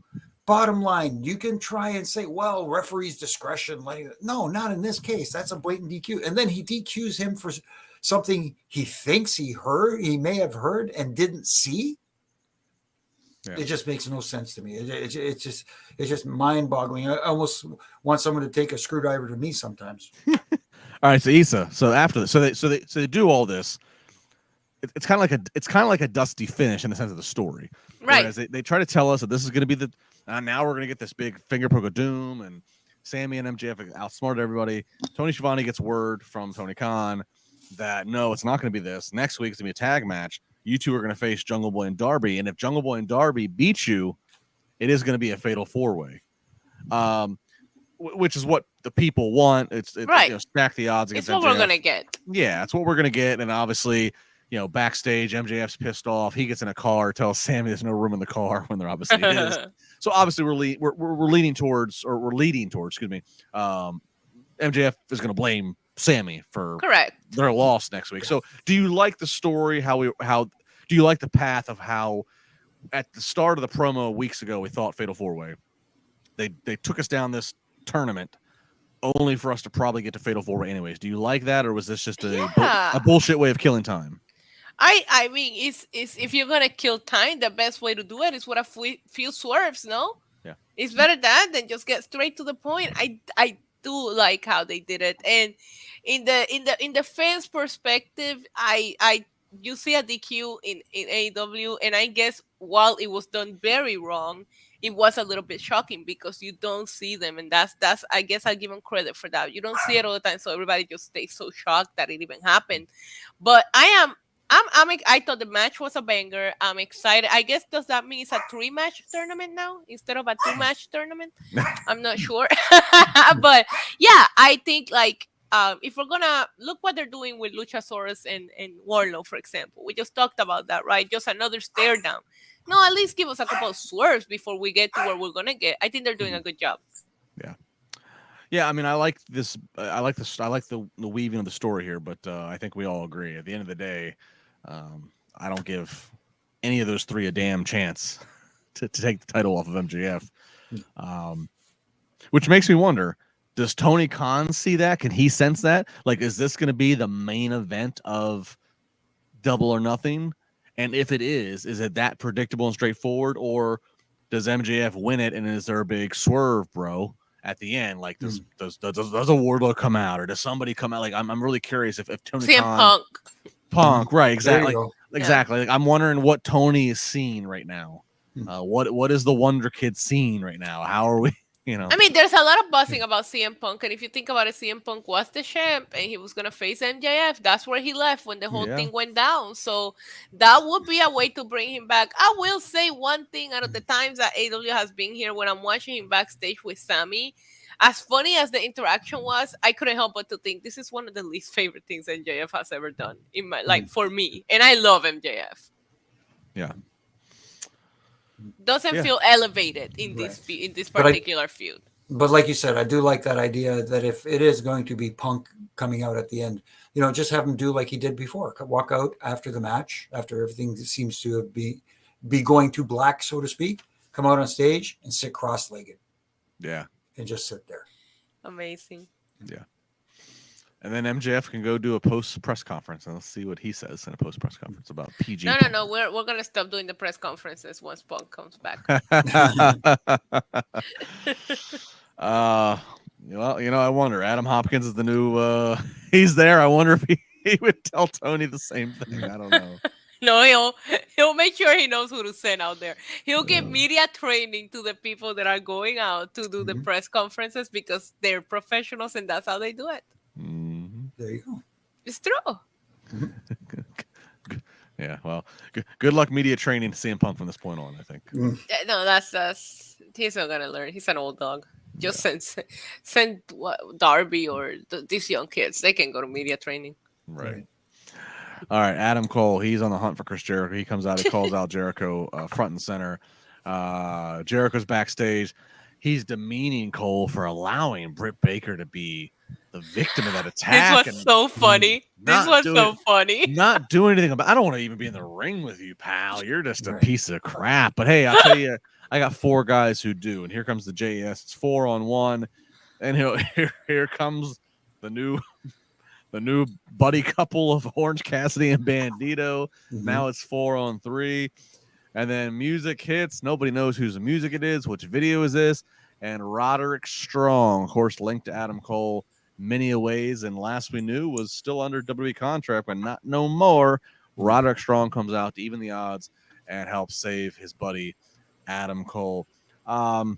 Bottom line, you can try and say, well, referee's discretion. No, not in this case. That's a blatant DQ. And then he DQs him for something he thinks he may have heard and didn't see. Yeah. It just makes no sense to me. It's just mind-boggling. I almost want someone to take a screwdriver to me sometimes.
All right, so Issa. So after this, so they do all this. It's kind of like a dusty finish in the sense of the story,
right?
Whereas they try to tell us that this is going to be the now we're going to get this big finger poke of doom, and Sammy and MJF outsmarted everybody. Tony Schiavone gets word from Tony Khan that no, it's not going to be this. Next week it's going to be a tag match. You two are going to face Jungle Boy and Darby, and if Jungle Boy and Darby beat you, it is going to be a fatal 4-way. Which is what the people want. It's right. Stack the odds against
MJF. It's what we're going to get.
Yeah, it's what we're going to get, and obviously, backstage, MJF's pissed off. He gets in a car, tells Sammy there's no room in the car when there obviously is. So obviously we're leading towards, excuse me. MJF is going to blame Sammy for their loss next week. So do you like the story? How do you like the path of how at the start of the promo weeks ago we thought fatal 4-way? They took us down this tournament only for us to probably get to fatal 4-way anyways. Do you like that, or was this just a bullshit way of killing time?
I mean, it's if you're gonna kill time, the best way to do it is with a few swerves. No, it's better that than just get straight to the point. I do like how they did it, and in the fans' perspective, you see a DQ in AEW, and I guess while it was done very wrong, it was a little bit shocking because you don't see them, and that's I guess I give them credit for that. You don't see it all the time, so everybody just stays so shocked that it even happened. But I thought the match was a banger. I'm excited. I guess does that mean it's a 3-match tournament now instead of a 2-match tournament? I'm not sure, but yeah, I think if we're gonna look what they're doing with Luchasaurus and Wardlow, for example, we just talked about that, right? Just another stare down. No, at least give us a couple of swerves before we get to where we're gonna get. I think they're doing a good job.
Yeah. I mean, I like this. I like the weaving of the story here, but I think we all agree at the end of the day, I don't give any of those 3 a damn chance to take the title off of MJF. Which makes me wonder, does Tony Khan see that? Can he sense that? Like, is this going to be the main event of Double or Nothing? And if it is it that predictable and straightforward, or does MJF win it, and is there a big swerve, bro, at the end? Like, does a Wardlow come out, or does somebody come out? Like, I'm really curious if Tony
CM
Khan, Punk, right? Exactly, exactly. Like, I'm wondering what Tony is seeing right now. What is the Wonder Kid seeing right now? How are we? You know,
I mean, there's a lot of buzzing about CM Punk, and if you think about it, CM Punk was the champ, and he was gonna face MJF. That's where he left when the whole thing went down. So that would be a way to bring him back. I will say one thing: out of the times that AEW has been here, when I'm watching him backstage with Sammy, as funny as the interaction was, I couldn't help but to think this is one of the least favorite things MJF has ever done in my like for me, and I love MJF.
Yeah.
Doesn't feel elevated in this particular feud.
But like you said, I do like that idea that if it is going to be Punk coming out at the end, just have him do like he did before. Walk out after the match, after everything seems to be going to black, so to speak. Come out on stage and sit cross-legged.
Yeah.
And just sit there.
Amazing.
Yeah. And then MJF can go do a post press conference, and let's see what he says in a post press conference about PG.
No. We're gonna stop doing the press conferences once Punk comes back.
Well, I wonder. Adam Hopkins is the new. He's there. I wonder if he would tell Tony the same thing. I don't know.
No, he'll make sure he knows who to send out there. He'll give media training to the people that are going out to do the press conferences because they're professionals and that's how they do it.
There you go.
It's true.
Yeah, well, good luck media training to CM Punk from this point on, I think.
No, that's he's not gonna learn. He's an old dog. Just send Darby or these young kids. They can go to media training.
Right. All right, Adam Cole. He's on the hunt for Chris Jericho. He comes out. He calls out Jericho front and center. Jericho's backstage. He's demeaning Cole for allowing Britt Baker to be the victim of that attack.
This was so funny.
Not doing anything about. I don't want to even be in the ring with you, pal. You're just a piece of crap. But hey, I'll tell you, I got 4 guys who do, and here comes the JS. It's 4-on-1, and here comes the new buddy couple of Orange Cassidy and Bandito. Now it's 4-on-3. And then music hits. Nobody knows whose music it is. Which video is this? And Roderick Strong, of course, linked to Adam Cole many a ways. And last we knew was still under WWE contract, but not no more. Roderick Strong comes out to even the odds and helps save his buddy Adam Cole. So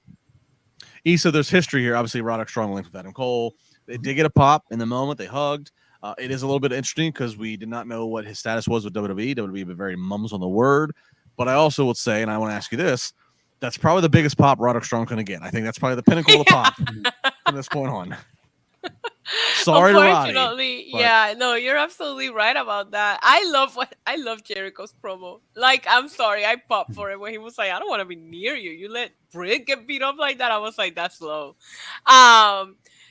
there's history here. Obviously, Roderick Strong linked with Adam Cole. They did get a pop in the moment. They hugged. It is a little bit interesting because we did not know what his status was with WWE. WWE had been very mums on the word. But I also would say, and I want to ask you this, that's probably the biggest pop Roderick Strong going to get. I think that's probably the pinnacle of the pop from this point on. Sorry to Roddy.
Yeah, no, you're absolutely right about that. I love Jericho's promo. Like, I'm sorry, I popped for it when he was like, I don't want to be near you. You let Britt get beat up like that. I was like, that's low.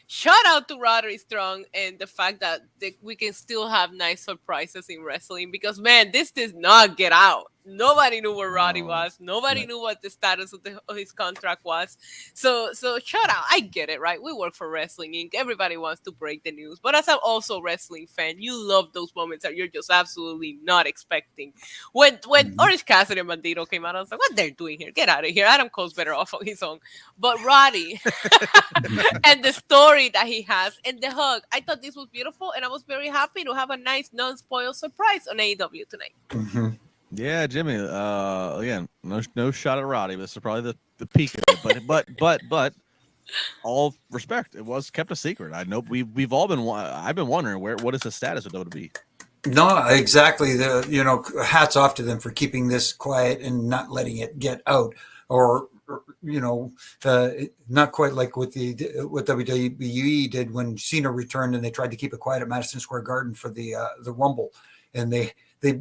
Shout out to Roddy Strong and the fact that we can still have nice surprises in wrestling because, man, this did not get out. Nobody knew where Roddy was. Nobody knew what the status of his contract was. So shout out. I get it, right? We work for Wrestling Inc. Everybody wants to break the news. But as I'm also a wrestling fan, you love those moments that you're just absolutely not expecting. When Orange Cassidy and Bandito came out, I was like, what they're doing here? Get out of here. Adam Cole's better off on his own. But Roddy and the story that he has and the hug, I thought this was beautiful. And I was very happy to have a nice non-spoiled surprise on AEW tonight.
Yeah, Jimmy. Again, no shot at Roddy, but this is probably the peak of it. But all respect, it was kept a secret. I know we've all been. I've been wondering what is the status of WWE.
No, exactly. Hats off to them for keeping this quiet and not letting it get out, or not quite like what WWE did when Cena returned and they tried to keep it quiet at Madison Square Garden for the Rumble, and they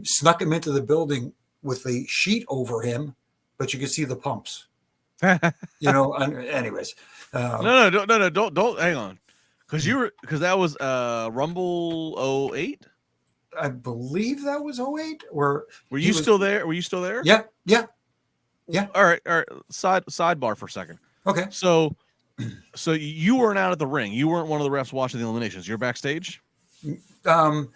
snuck him into the building with a sheet over him, but you could see the pumps. Anyways.
No, don't hang on. Because that was Rumble 08?
I believe that was 08. Were
you still there? Were you still there?
Yeah.
All right. Sidebar for a second.
Okay.
So you weren't out at the ring. You weren't one of the refs watching the eliminations. You're backstage?
No,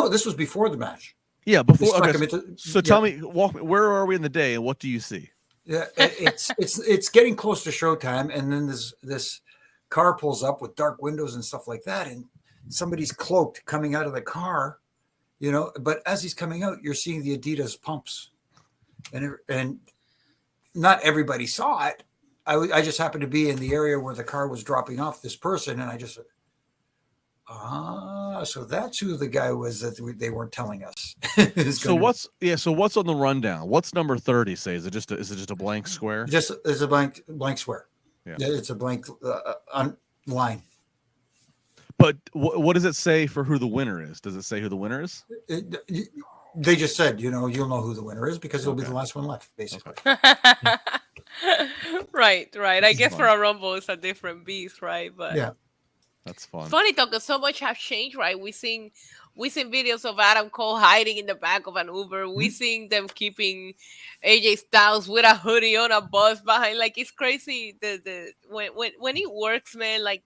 this was before the match.
Yeah, before. Okay, so tell me, where are we in the day, and what do you see?
Yeah, it's getting close to showtime, and then this car pulls up with dark windows and stuff like that, and somebody's cloaked coming out of the car, But as he's coming out, you're seeing the Adidas pumps, and not everybody saw it. I just happened to be in the area where the car was dropping off this person, and I just said, so that's who the guy was that they weren't telling us.
So what's on the rundown? What's number 30 say? Is it just a blank square?
Just it's a blank square.
Yeah.
It's a blank line.
But what does it say for who the winner is? Does it say who the winner is?
They just said, you'll know who the winner is because you'll be the last one left, basically.
Okay. Right. I guess for a Rumble, it's a different beast, right? But
yeah.
That's fun.
Funny though, because so much has changed, right? We seen videos of Adam Cole hiding in the back of an Uber. We seen them keeping AJ Styles with a hoodie on a bus behind. Like, it's crazy. When it works, man. Like,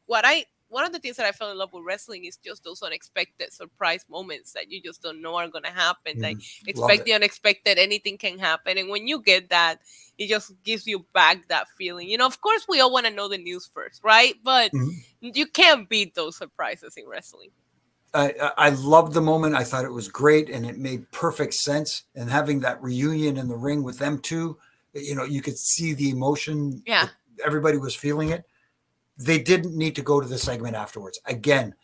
one of the things that I fell in love with wrestling is just those unexpected surprise moments that you just don't know are gonna happen. Like, expect the unexpected, anything can happen. And when you get that, it just gives you back that feeling. Of course, we all want to know the news first, right? But you can't beat those surprises in wrestling.
I loved the moment. I thought it was great, and it made perfect sense. And having that reunion in the ring with them two, you could see the emotion.
Yeah,
everybody was feeling it. They didn't need to go to the segment afterwards. Again,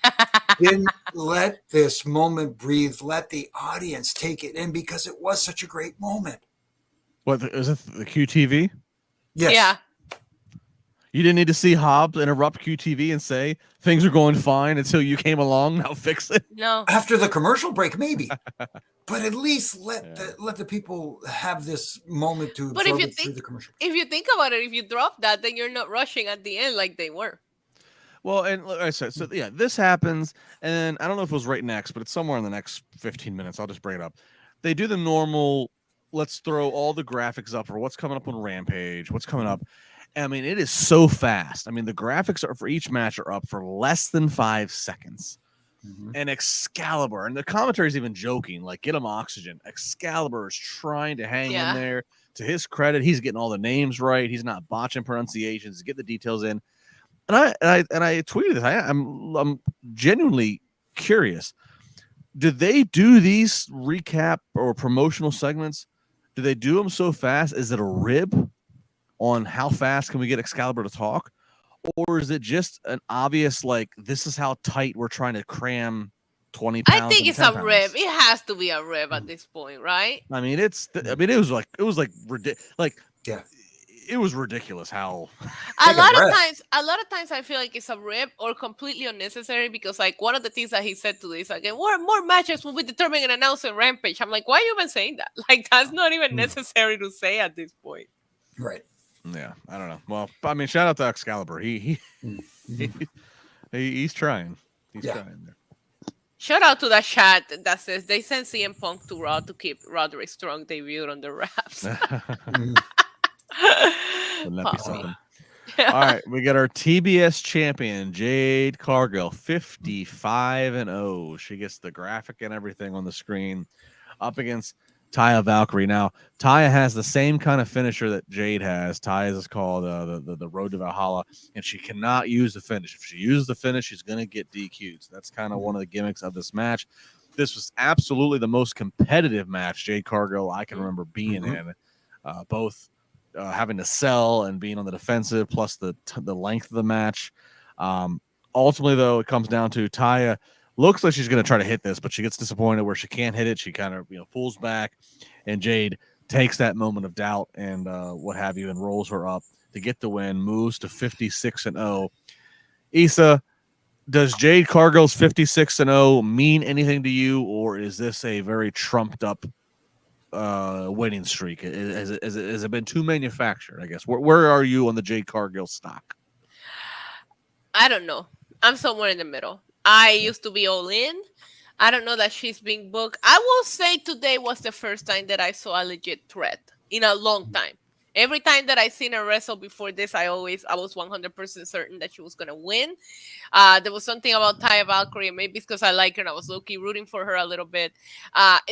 didn't let this moment breathe. Let the audience take it in because it was such a great moment.
What is it? The QTV?
Yes.
Yeah.
You didn't need to see Hobbs interrupt QTV and say things are going fine until you came along. Now fix it.
No.
After the commercial break, maybe. But at least let the people have this moment to absorb it through the commercial.
If you think about it, if you drop that, then you're not rushing at the end like they were.
Well, and like I said, so yeah, this happens, and I don't know if it was right next, but it's somewhere in the next 15 minutes. I'll just bring it up. They do the normal, let's throw all the graphics up for what's coming up on Rampage, what's coming up. I mean, it is so fast. I mean, the graphics are for each match are up for less than 5 seconds. And Excalibur, and the commentary is even joking, like, get him oxygen. Excalibur is trying to hang in there. To his credit, he's getting all the names right. He's not botching pronunciations. Get the details in. And I tweeted this. I'm genuinely curious. Did they do these recap or promotional segments? Do they do them so fast? Is it a rib on how fast can we get Excalibur to talk? Or is it just an obvious, like, this is how tight we're trying to cram 20 pounds?
I think it's a rib. It has to be a rib at this point, right?
I mean, it was ridiculous. It was ridiculous how
a lot of times I feel like it's a rib or completely unnecessary because, like, one of the things that he said today is like, more matches will be determined and announced in Rampage. I'm like, why are you even saying that? Like, that's not even necessary to say at this point.
Right.
Yeah, I don't know. Well, I mean, shout out to Excalibur. He's trying. He's trying there.
Shout out to that chat that says they sent CM Punk to Raw to keep Roddy Strong debuted on the Raps.
Wouldn't that be something? All right, we got our TBS champion, Jade Cargill, 55-0. She gets the graphic and everything on the screen up against Taya Valkyrie. Now, Taya has the same kind of finisher that Jade has. Taya's is called the Road to Valhalla, and she cannot use the finish. If she uses the finish, she's going to get DQ'd. So that's kind of one of the gimmicks of this match. This was absolutely the most competitive match Jade Cargill I can remember being in, both having to sell and being on the defensive, plus the length of the match. Ultimately, though, it comes down to Taya looks like she's going to try to hit this, but she gets disappointed where she can't hit it. She kind of pulls back, and Jade takes that moment of doubt and what have you, and rolls her up to get the win. Moves to 56-0. Issa, does Jade Cargill's 56-0 mean anything to you, or is this a very trumped up winning streak? Has it been too manufactured? I guess. Where are you on the Jade Cargill stock?
I don't know. I'm somewhere in the middle. I used to be all in. I don't know that she's being booked. I will say today was the first time that I saw a legit threat in a long time. Every time that I seen her wrestle before this, I was 100% certain that she was gonna win. There was something about Taya Valkyrie, and maybe it's because I like her and I was low-key rooting for her a little bit.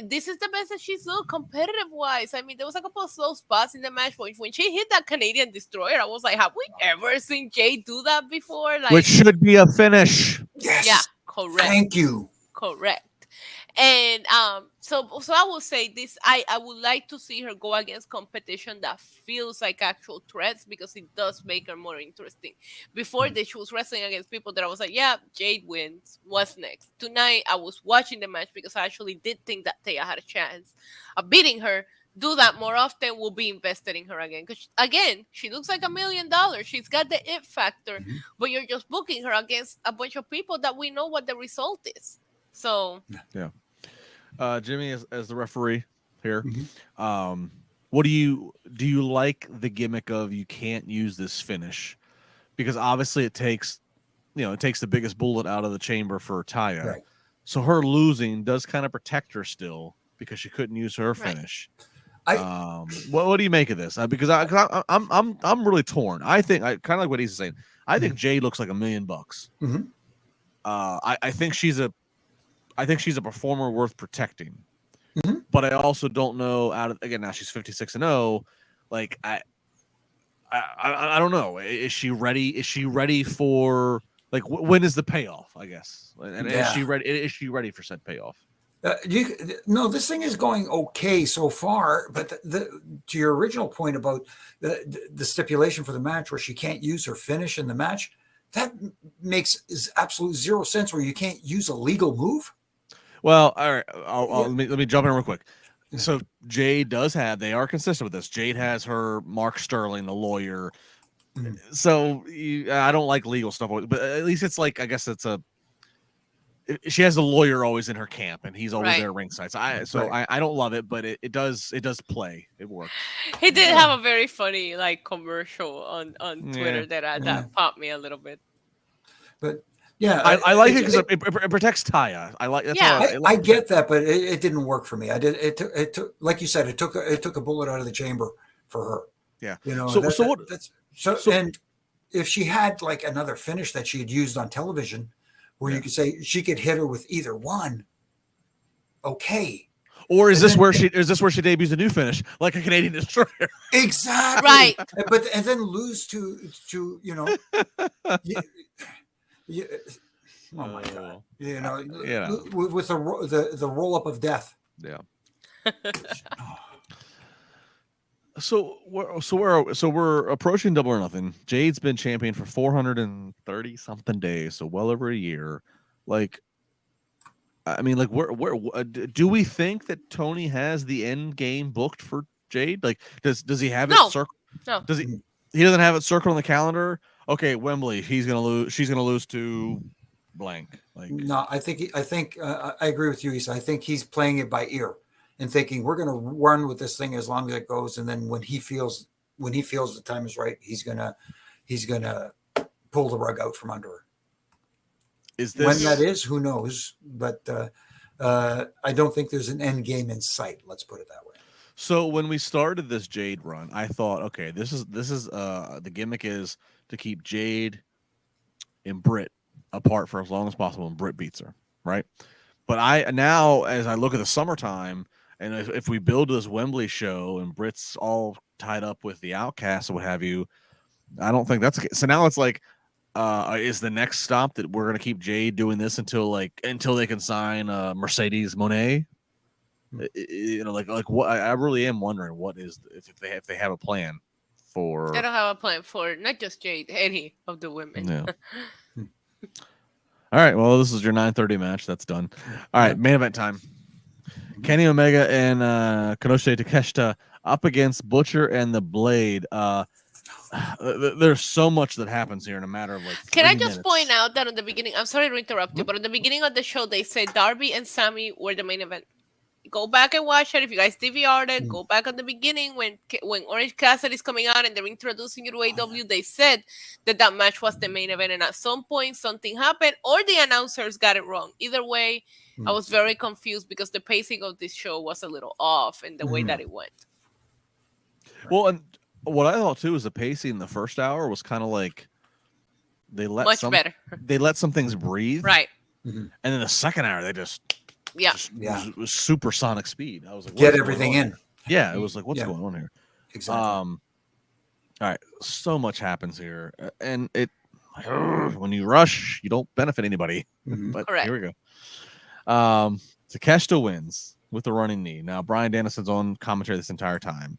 This is the best that she's looked competitive wise. I mean, there was a couple of slow spots in the match, but when she hit that Canadian Destroyer, I was like, have we ever seen Jade do that before? Like,
Which should be a finish.
Yes.
yeah, correct.
Thank you.
Correct. And so I will say this: I would like to see her go against competition that feels like actual threats, because it does make her more interesting. Before this, she was wrestling against people that I was like, yeah, Jade wins. What's next? Tonight, I was watching the match because I actually did think that Taya had a chance of beating her. Do that more often, we'll be invested in her again. Because again, she looks like $1 million. She's got the it factor, but you're just booking her against a bunch of people that we know what the result is. So
yeah. Jimmy, as the referee here, what do you like the gimmick of you can't use this finish? Because obviously it takes the biggest bullet out of the chamber for Taya.
Right.
So her losing does kind of protect her still because she couldn't use her finish. What do you make of this? Because I'm really torn. I think I kind of like what he's saying. I think Jade looks like $1 million. I think she's a performer worth protecting. But I also don't know. Now she's 56-0. Like I don't know. Is she ready? Is she ready for like when is the payoff? I guess. And is she ready? Is she ready for said payoff?
No, this thing is going okay so far. But to your original point about the stipulation for the match where she can't use her finish in the match, that makes absolute zero sense. Where you can't use a legal move.
Well, all right. Let me jump in real quick. So Jade they are consistent with this. Jade has her Mark Sterling, the lawyer. So I don't like legal stuff, but at least it's like, I guess she has a lawyer always in her camp, and he's always there ringside. So I don't love it, but it does play. It works.
He did have a very funny commercial on Twitter that popped me a little bit.
But yeah,
I like it because it protects Taya. I like that's
I get that, but it didn't work for me. It took like you said, it took a bullet out of the chamber for her.
Yeah,
and if she had like another finish that she had used on television, where you could say she could hit her with either one, okay.
Or is this where she debuts a new finish like a Canadian Destroyer?
Exactly,
right.
And then lose to oh my God! With the roll up of death.
Yeah. So we're approaching Double or Nothing. Jade's been champion for 430 something days, so well over a year. Like, I mean, like, where do we think that Tony has the end game booked for Jade? Like, does he have it circled?
No.
Does he? He doesn't have it circled on the calendar. Okay, Wembley. He's gonna lose. She's gonna lose to blank. Like,
no, I think I agree with you, Issa. I think he's playing it by ear and thinking we're going to run with this thing as long as it goes, and then when he feels the time is right, he's gonna pull the rug out from under her.
Is this
when that is? Who knows? But I don't think there's an end game in sight. Let's put it that way.
So when we started this Jade run, I thought, okay, this is the gimmick is to keep Jade and Britt apart for as long as possible, and Britt beats her, right? But now as I look at the summertime, and if we build this Wembley show and Britt's all tied up with the Outcasts or what have you, I don't think that's okay. So now it's like, is the next stop that we're gonna keep Jade doing this until they can sign Mercedes Moné? Like what? I really am wondering what is if they have a plan for.
They don't have a plan for not just Jade, any of the women.
Yeah. All right. Well, this is your 9:30 match. That's done. All right. Main event time. Kenny Omega and Konosuke Takeshita up against Butcher and the Blade. There's so much that happens here in a matter of like.
Can I just
minutes.
point out that in the beginning? I'm sorry to interrupt you, but in the beginning of the show, they said Darby and Sammy were the main event. Go back and watch it. If you guys DVR'd it, go back at the beginning when Orange Cassidy is coming out and they're introducing you to AEW. They said that match was the main event, and at some point something happened, or the announcers got it wrong. Either way, I was very confused because the pacing of this show was a little off in the way that it went.
Well, and what I thought too is the pacing in the first hour was kind of like they let
Much better.
They let some things breathe,
Right.
Mhm.
and then the second hour they just it was supersonic speed. I was like,
Get everything in.
Yeah, it was like, what's
Yeah.
going on here?
Exactly.
All right, so much happens here, and it when you rush, you don't benefit anybody.
Mhm.
But
Correct.
here we go. Takeshita wins with the running knee. Now Bryan Danielson's on commentary this entire time.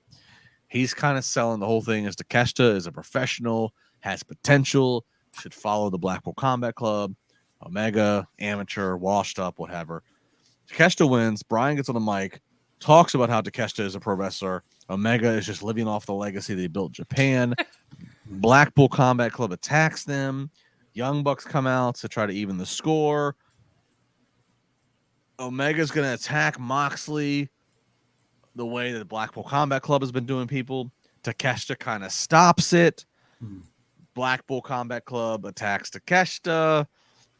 He's kind of selling the whole thing as Takeshita is a professional, has potential, should follow the Blackpool Combat Club, Omega, amateur, washed up, whatever. Takeshita wins. Bryan gets on the mic, talks about how Takeshita is a pro wrestler. Omega is just living off the legacy they built in Japan. Blackpool Combat Club attacks them. Young Bucks come out to try to even the score. Omega's going to attack Moxley the way that the Blackpool Combat Club has been doing people. Takeshita kind of stops it. Blackpool Combat Club attacks Takeshita.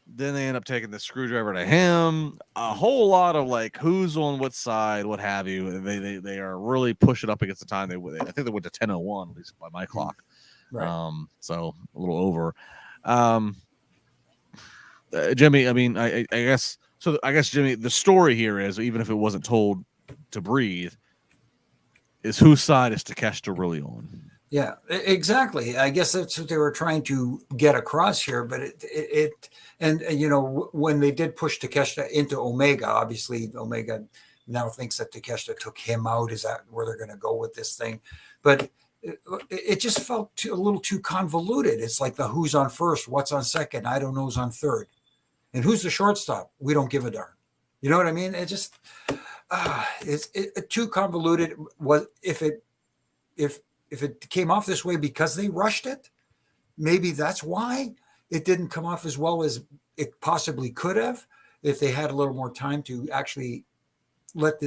Then they end up taking the screwdriver to him. A whole lot of like who's on what side, what have you. They are really pushing up against the time. I think they went to 10:01 at least by my clock.
Right.
So a little over. Jimmy, I mean, I guess so. I guess Jimmy, the story here is, even if it wasn't told to breathe, is whose side is Takeshita really on?
Yeah, exactly. I guess that's what they were trying to get across here. But and you know, when they did push Takeshita into Omega, obviously Omega now thinks that Takeshita took him out. Is that where they're going to go with this thing? But it just felt a little too convoluted. It's like the who's on first, what's on second, I don't know who's on third, and who's the shortstop. We don't give a darn. You know what I mean? It just it's too convoluted. Was if it came off this way because they rushed it, maybe that's why it didn't come off as well as it possibly could have. If they had a little more time to actually let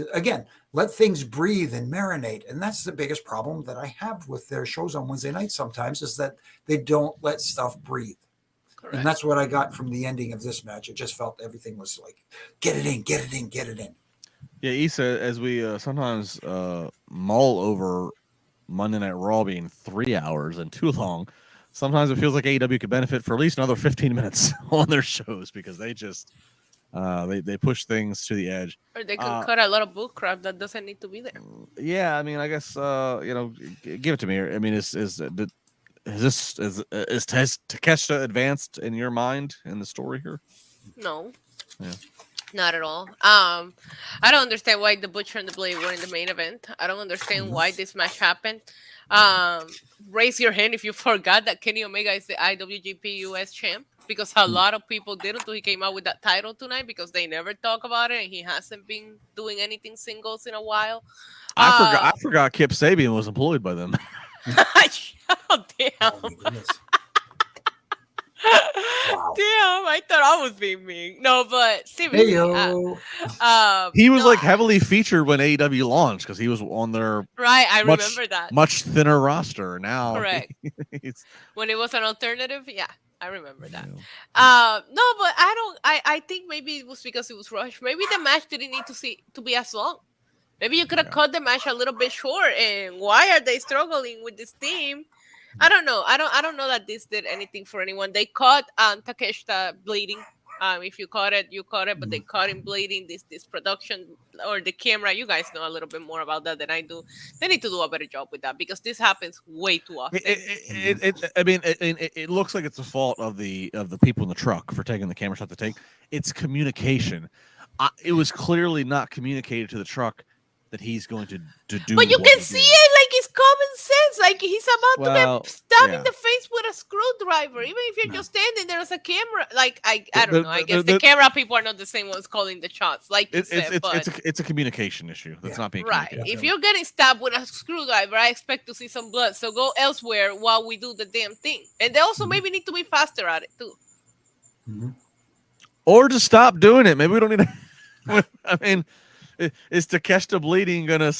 things breathe and marinate. And that's the biggest problem that I have with their shows on Wednesday night sometimes, is that they don't let stuff breathe. Correct. And that's what I got from the ending of this match. It just felt everything was like, get it in, get it in, get it in.
Yeah, Issa, as we sometimes mull over Monday Night Raw being 3 hours and too long, sometimes it feels like AEW could benefit for at least another 15 minutes on their shows, because they just they push things to the edge.
Or they could cut a lot of book crap that doesn't need to be there.
Yeah, I mean, I guess give it to me. I mean, is Takeshita advanced in your mind in the story here?
No.
Yeah.
Not at all. I don't understand why the Butcher and the Blade were in the main event. I don't understand why this match happened. Raise your hand if you forgot that Kenny Omega is the IWGP US champ, because a lot of people didn't. He came out with that title tonight because they never talk about it, and he hasn't been doing anything singles in a while.
I forgot Kip Sabian was employed by them.
Oh, damn.
Oh, wow.
Damn, I thought I was being mean. No, but seriously,
he was like heavily featured when AEW launched, because he was on their
remember that
much thinner roster. Now,
correct. When it was an alternative, yeah, I remember that.
Yeah.
No, but I think maybe it was because it was rushed. Maybe the match didn't need to be as long. Maybe you could have cut the match a little bit short. And why are they struggling with this team? I don't know. I don't know that this did anything for anyone. They caught Takeshita bleeding. If you caught it, you caught it. But they caught him bleeding. This production or the camera, you guys know a little bit more about that than I do. They need to do a better job with that, because this happens way too often.
It looks like it's the fault of the people in the truck for taking the camera shot to take. It's communication. It was clearly not communicated to the truck that he's going to do.
But you can see it, like it's common sense. Like he's about to be stabbed in the face with a screwdriver. Even if you're just standing there as a camera, like I don't know. I guess the camera people are not the same ones calling the shots. Like you said,
it's a communication issue that's not being
right.
communicated.
If you're getting stabbed with a screwdriver, I expect to see some blood. So go elsewhere while we do the damn thing. And they also maybe need to be faster at it too.
Or just stop doing it. Maybe we don't need to. I mean, is Takeshita bleeding gonna?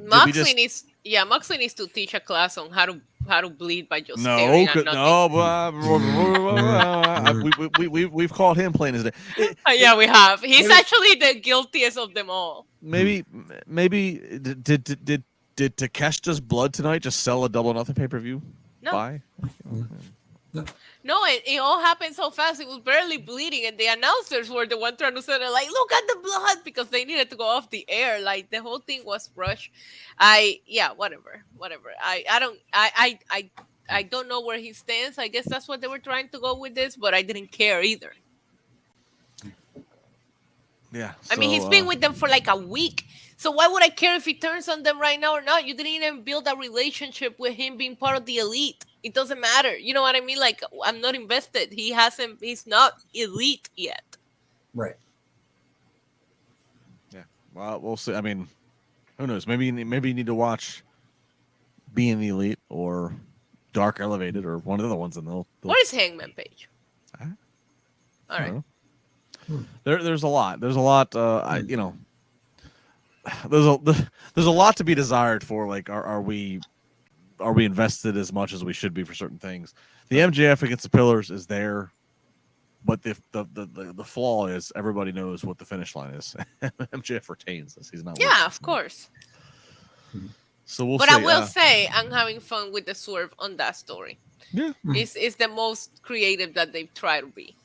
Moxley
needs to teach a class on how to bleed by just staring at nothing.
We've called him plain as day.
Yeah, we have. He's actually the guiltiest of them all.
Maybe did Did Takeshita's blood tonight just sell a Double or Nothing pay-per-view?
No.
Buy?
No, it all happened so fast. It was barely bleeding, and the announcers were the one trying to say, like, look at the blood, because they needed to go off the air. Like, the whole thing was rushed. Whatever. I don't know where he stands. I guess that's what they were trying to go with this, but I didn't care either.
Yeah.
I mean, he's been with them for like a week. So why would I care if he turns on them right now or not? You didn't even build a relationship with him being part of the elite. It doesn't matter. You know what I mean? Like, I'm not invested. He's not elite yet.
Right.
Yeah. Well, we'll see. I mean, who knows? Maybe you need to watch Being the Elite or Dark Elevated or one of the other ones, and they'll
What is Hangman Page? All right.
There's a lot. There's a lot. There's a lot to be desired for. Like, are we invested as much as we should be for certain things? The MJF against the Pillars is there, but the flaw is everybody knows what the finish line is. MJF retains this. He's not.
Yeah, of course.
So we'll.
But
see.
I will say I'm having fun with the swerve on that story.
Yeah.
It's the most creative that they've tried to be.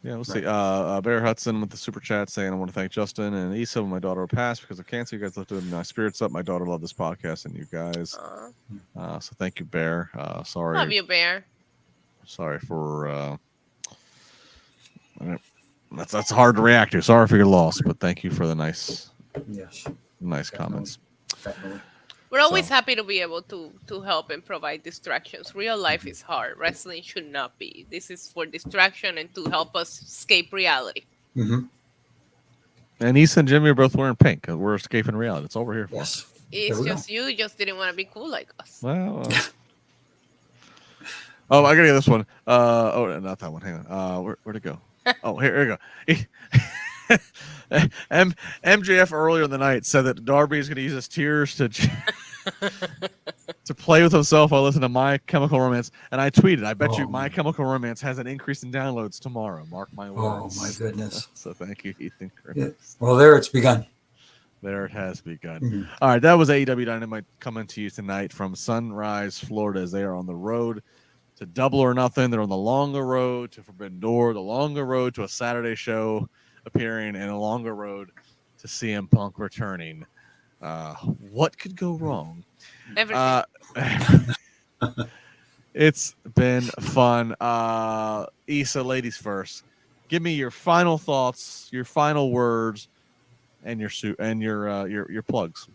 Yeah, we'll see. Bear Hudson with the super chat saying, I want to thank Justin and Issa when my daughter passed because of cancer. You guys lifted my spirits up. My daughter loved this podcast and you guys. So thank you, Bear. Sorry.
Love you, Bear.
Sorry for that's hard to react to. Sorry for your loss, but thank you for the nice comments.
Definitely.
We're always happy to be able to help and provide distractions. Real life is hard. Wrestling should not be. This is for distraction and to help us escape reality.
Mm-hmm.
And Issa and Jimmy are both wearing pink. We're escaping reality. It's over here for us.
It's just you just didn't want to be cool like us.
Well, oh, I gotta get this one. Not that one. Hang on. Where'd it go? Oh, here we go. MJF earlier in the night said that Darby is going to use his tears to play with himself while listening to My Chemical Romance. And I tweeted, I bet you My Chemical Romance has an increase in downloads tomorrow. Mark my words.
Oh, my goodness.
So thank you, Ethan.
Yeah. Well, there it's begun.
There it has begun.
Mm-hmm.
All right, that was AEW Dynamite coming to you tonight from Sunrise, Florida, as they are on the road to Double or Nothing. They're on the longer road to Forbidden Door, the longer road to a Saturday show appearing, and a longer road to CM Punk returning. What could go wrong?
Everything.
It's been fun. Issa, ladies first. Give me your final thoughts, your final words, and your plugs.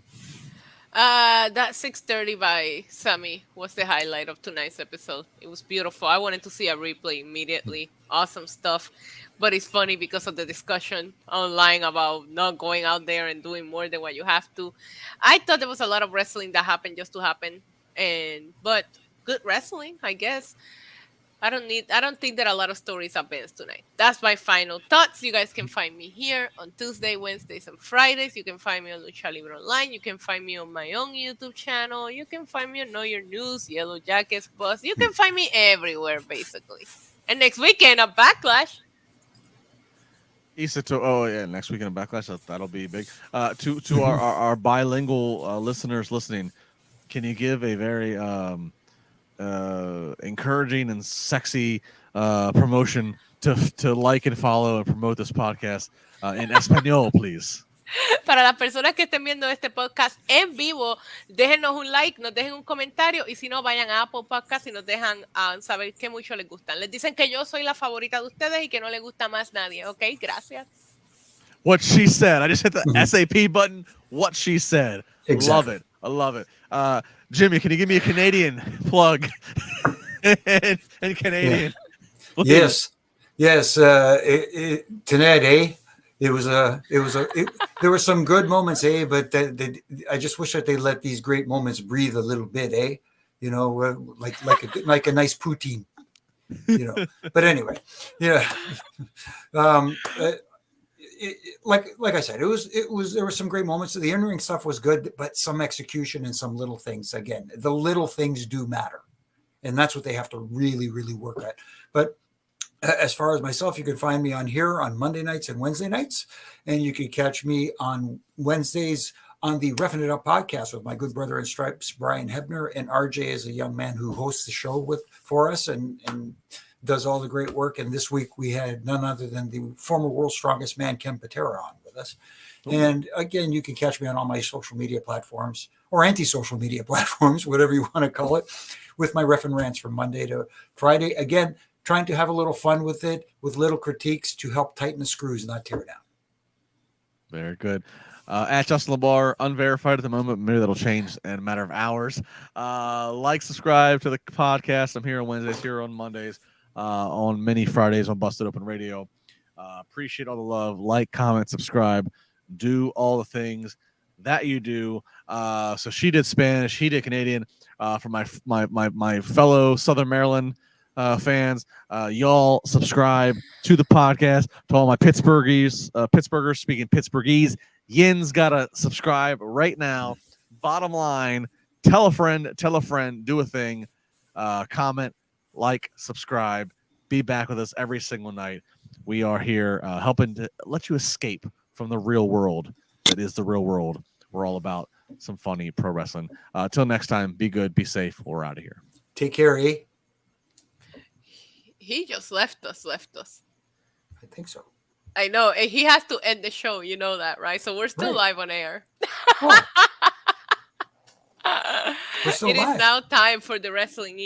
That 6:30 by Sammy was the highlight of tonight's episode. It was beautiful. I wanted to see a replay immediately. Awesome stuff. But it's funny because of the discussion online about not going out there and doing more than what you have to. I thought there was a lot of wrestling that happened just to happen. But good wrestling, I guess. I don't think that a lot of stories advanced tonight. That's my final thoughts. You guys can find me here on Tuesday, Wednesdays, and Fridays. You can find me on Lucha Libre Online. You can find me on my own YouTube channel. You can find me on Know Your News, Yellow Jackets, Buzz. You can find me everywhere, basically. And next weekend, a Backlash.
Issa, next weekend of Backlash, that'll be big. To our bilingual listeners listening, can you give a very encouraging and sexy promotion to like and follow and promote this podcast in Espanol, please?
Para las personas que estén viendo este podcast en vivo, déjenos un like, nos dejen un comentario y si no, vayan a Apple Podcast y nos dejan saber qué mucho les gustan. Les dicen que yo soy la favorita de ustedes y que no les gusta más nadie, ¿ok? Gracias.
What she said. I just hit the SAP button. What she said.
Exactly.
I love it. Jimmy, can you give me a Canadian plug? and Canadian.
Yeah. Yes. Tonight, eh? There were some good moments, eh? But I just wish that they let these great moments breathe a little bit, eh? You know, like a nice poutine, you know. But anyway, yeah. Like I said, there were some great moments. The in-ring stuff was good, but some execution and some little things. Again, the little things do matter, and that's what they have to really, really work at. But as far as myself, you can find me on here on Monday nights and Wednesday nights, and you can catch me on Wednesdays on the Reffing It Up podcast with my good brother in stripes, Brian Hebner, and RJ is a young man who hosts the show for us and does all the great work. And this week we had none other than the former world's strongest man, Ken Patera, on with us. And again, you can catch me on all my social media platforms or anti-social media platforms, whatever you want to call it, with my Ref and Rants from Monday to Friday. Again, trying to have a little fun with it, with little critiques to help tighten the screws, not tear down.
Very good. At Justin LaBar, unverified at the moment. Maybe that'll change in a matter of hours. Like, subscribe to the podcast. I'm here on Wednesdays, here on Mondays, on many Fridays on Busted Open Radio. Appreciate all the love. Like, comment, subscribe. Do all the things that you do. So she did Spanish, he did Canadian. For my fellow Southern Maryland fans, y'all subscribe to the podcast. To all my Pittsburghers speaking Pittsburghese, Yin's gotta subscribe right now. Bottom line, tell a friend, do a thing, comment, like, subscribe. Be back with us every single night. We are here helping to let you escape from the real world that is the real world. We're all about some funny pro wrestling. Till next time, be good, be safe. We're out of here.
Take care, eh?
He just left us.
I think so.
I know. And he has to end the show. You know that, right? So we're still live on air.
Oh. We're still
It
live.
is now time for the Wrestling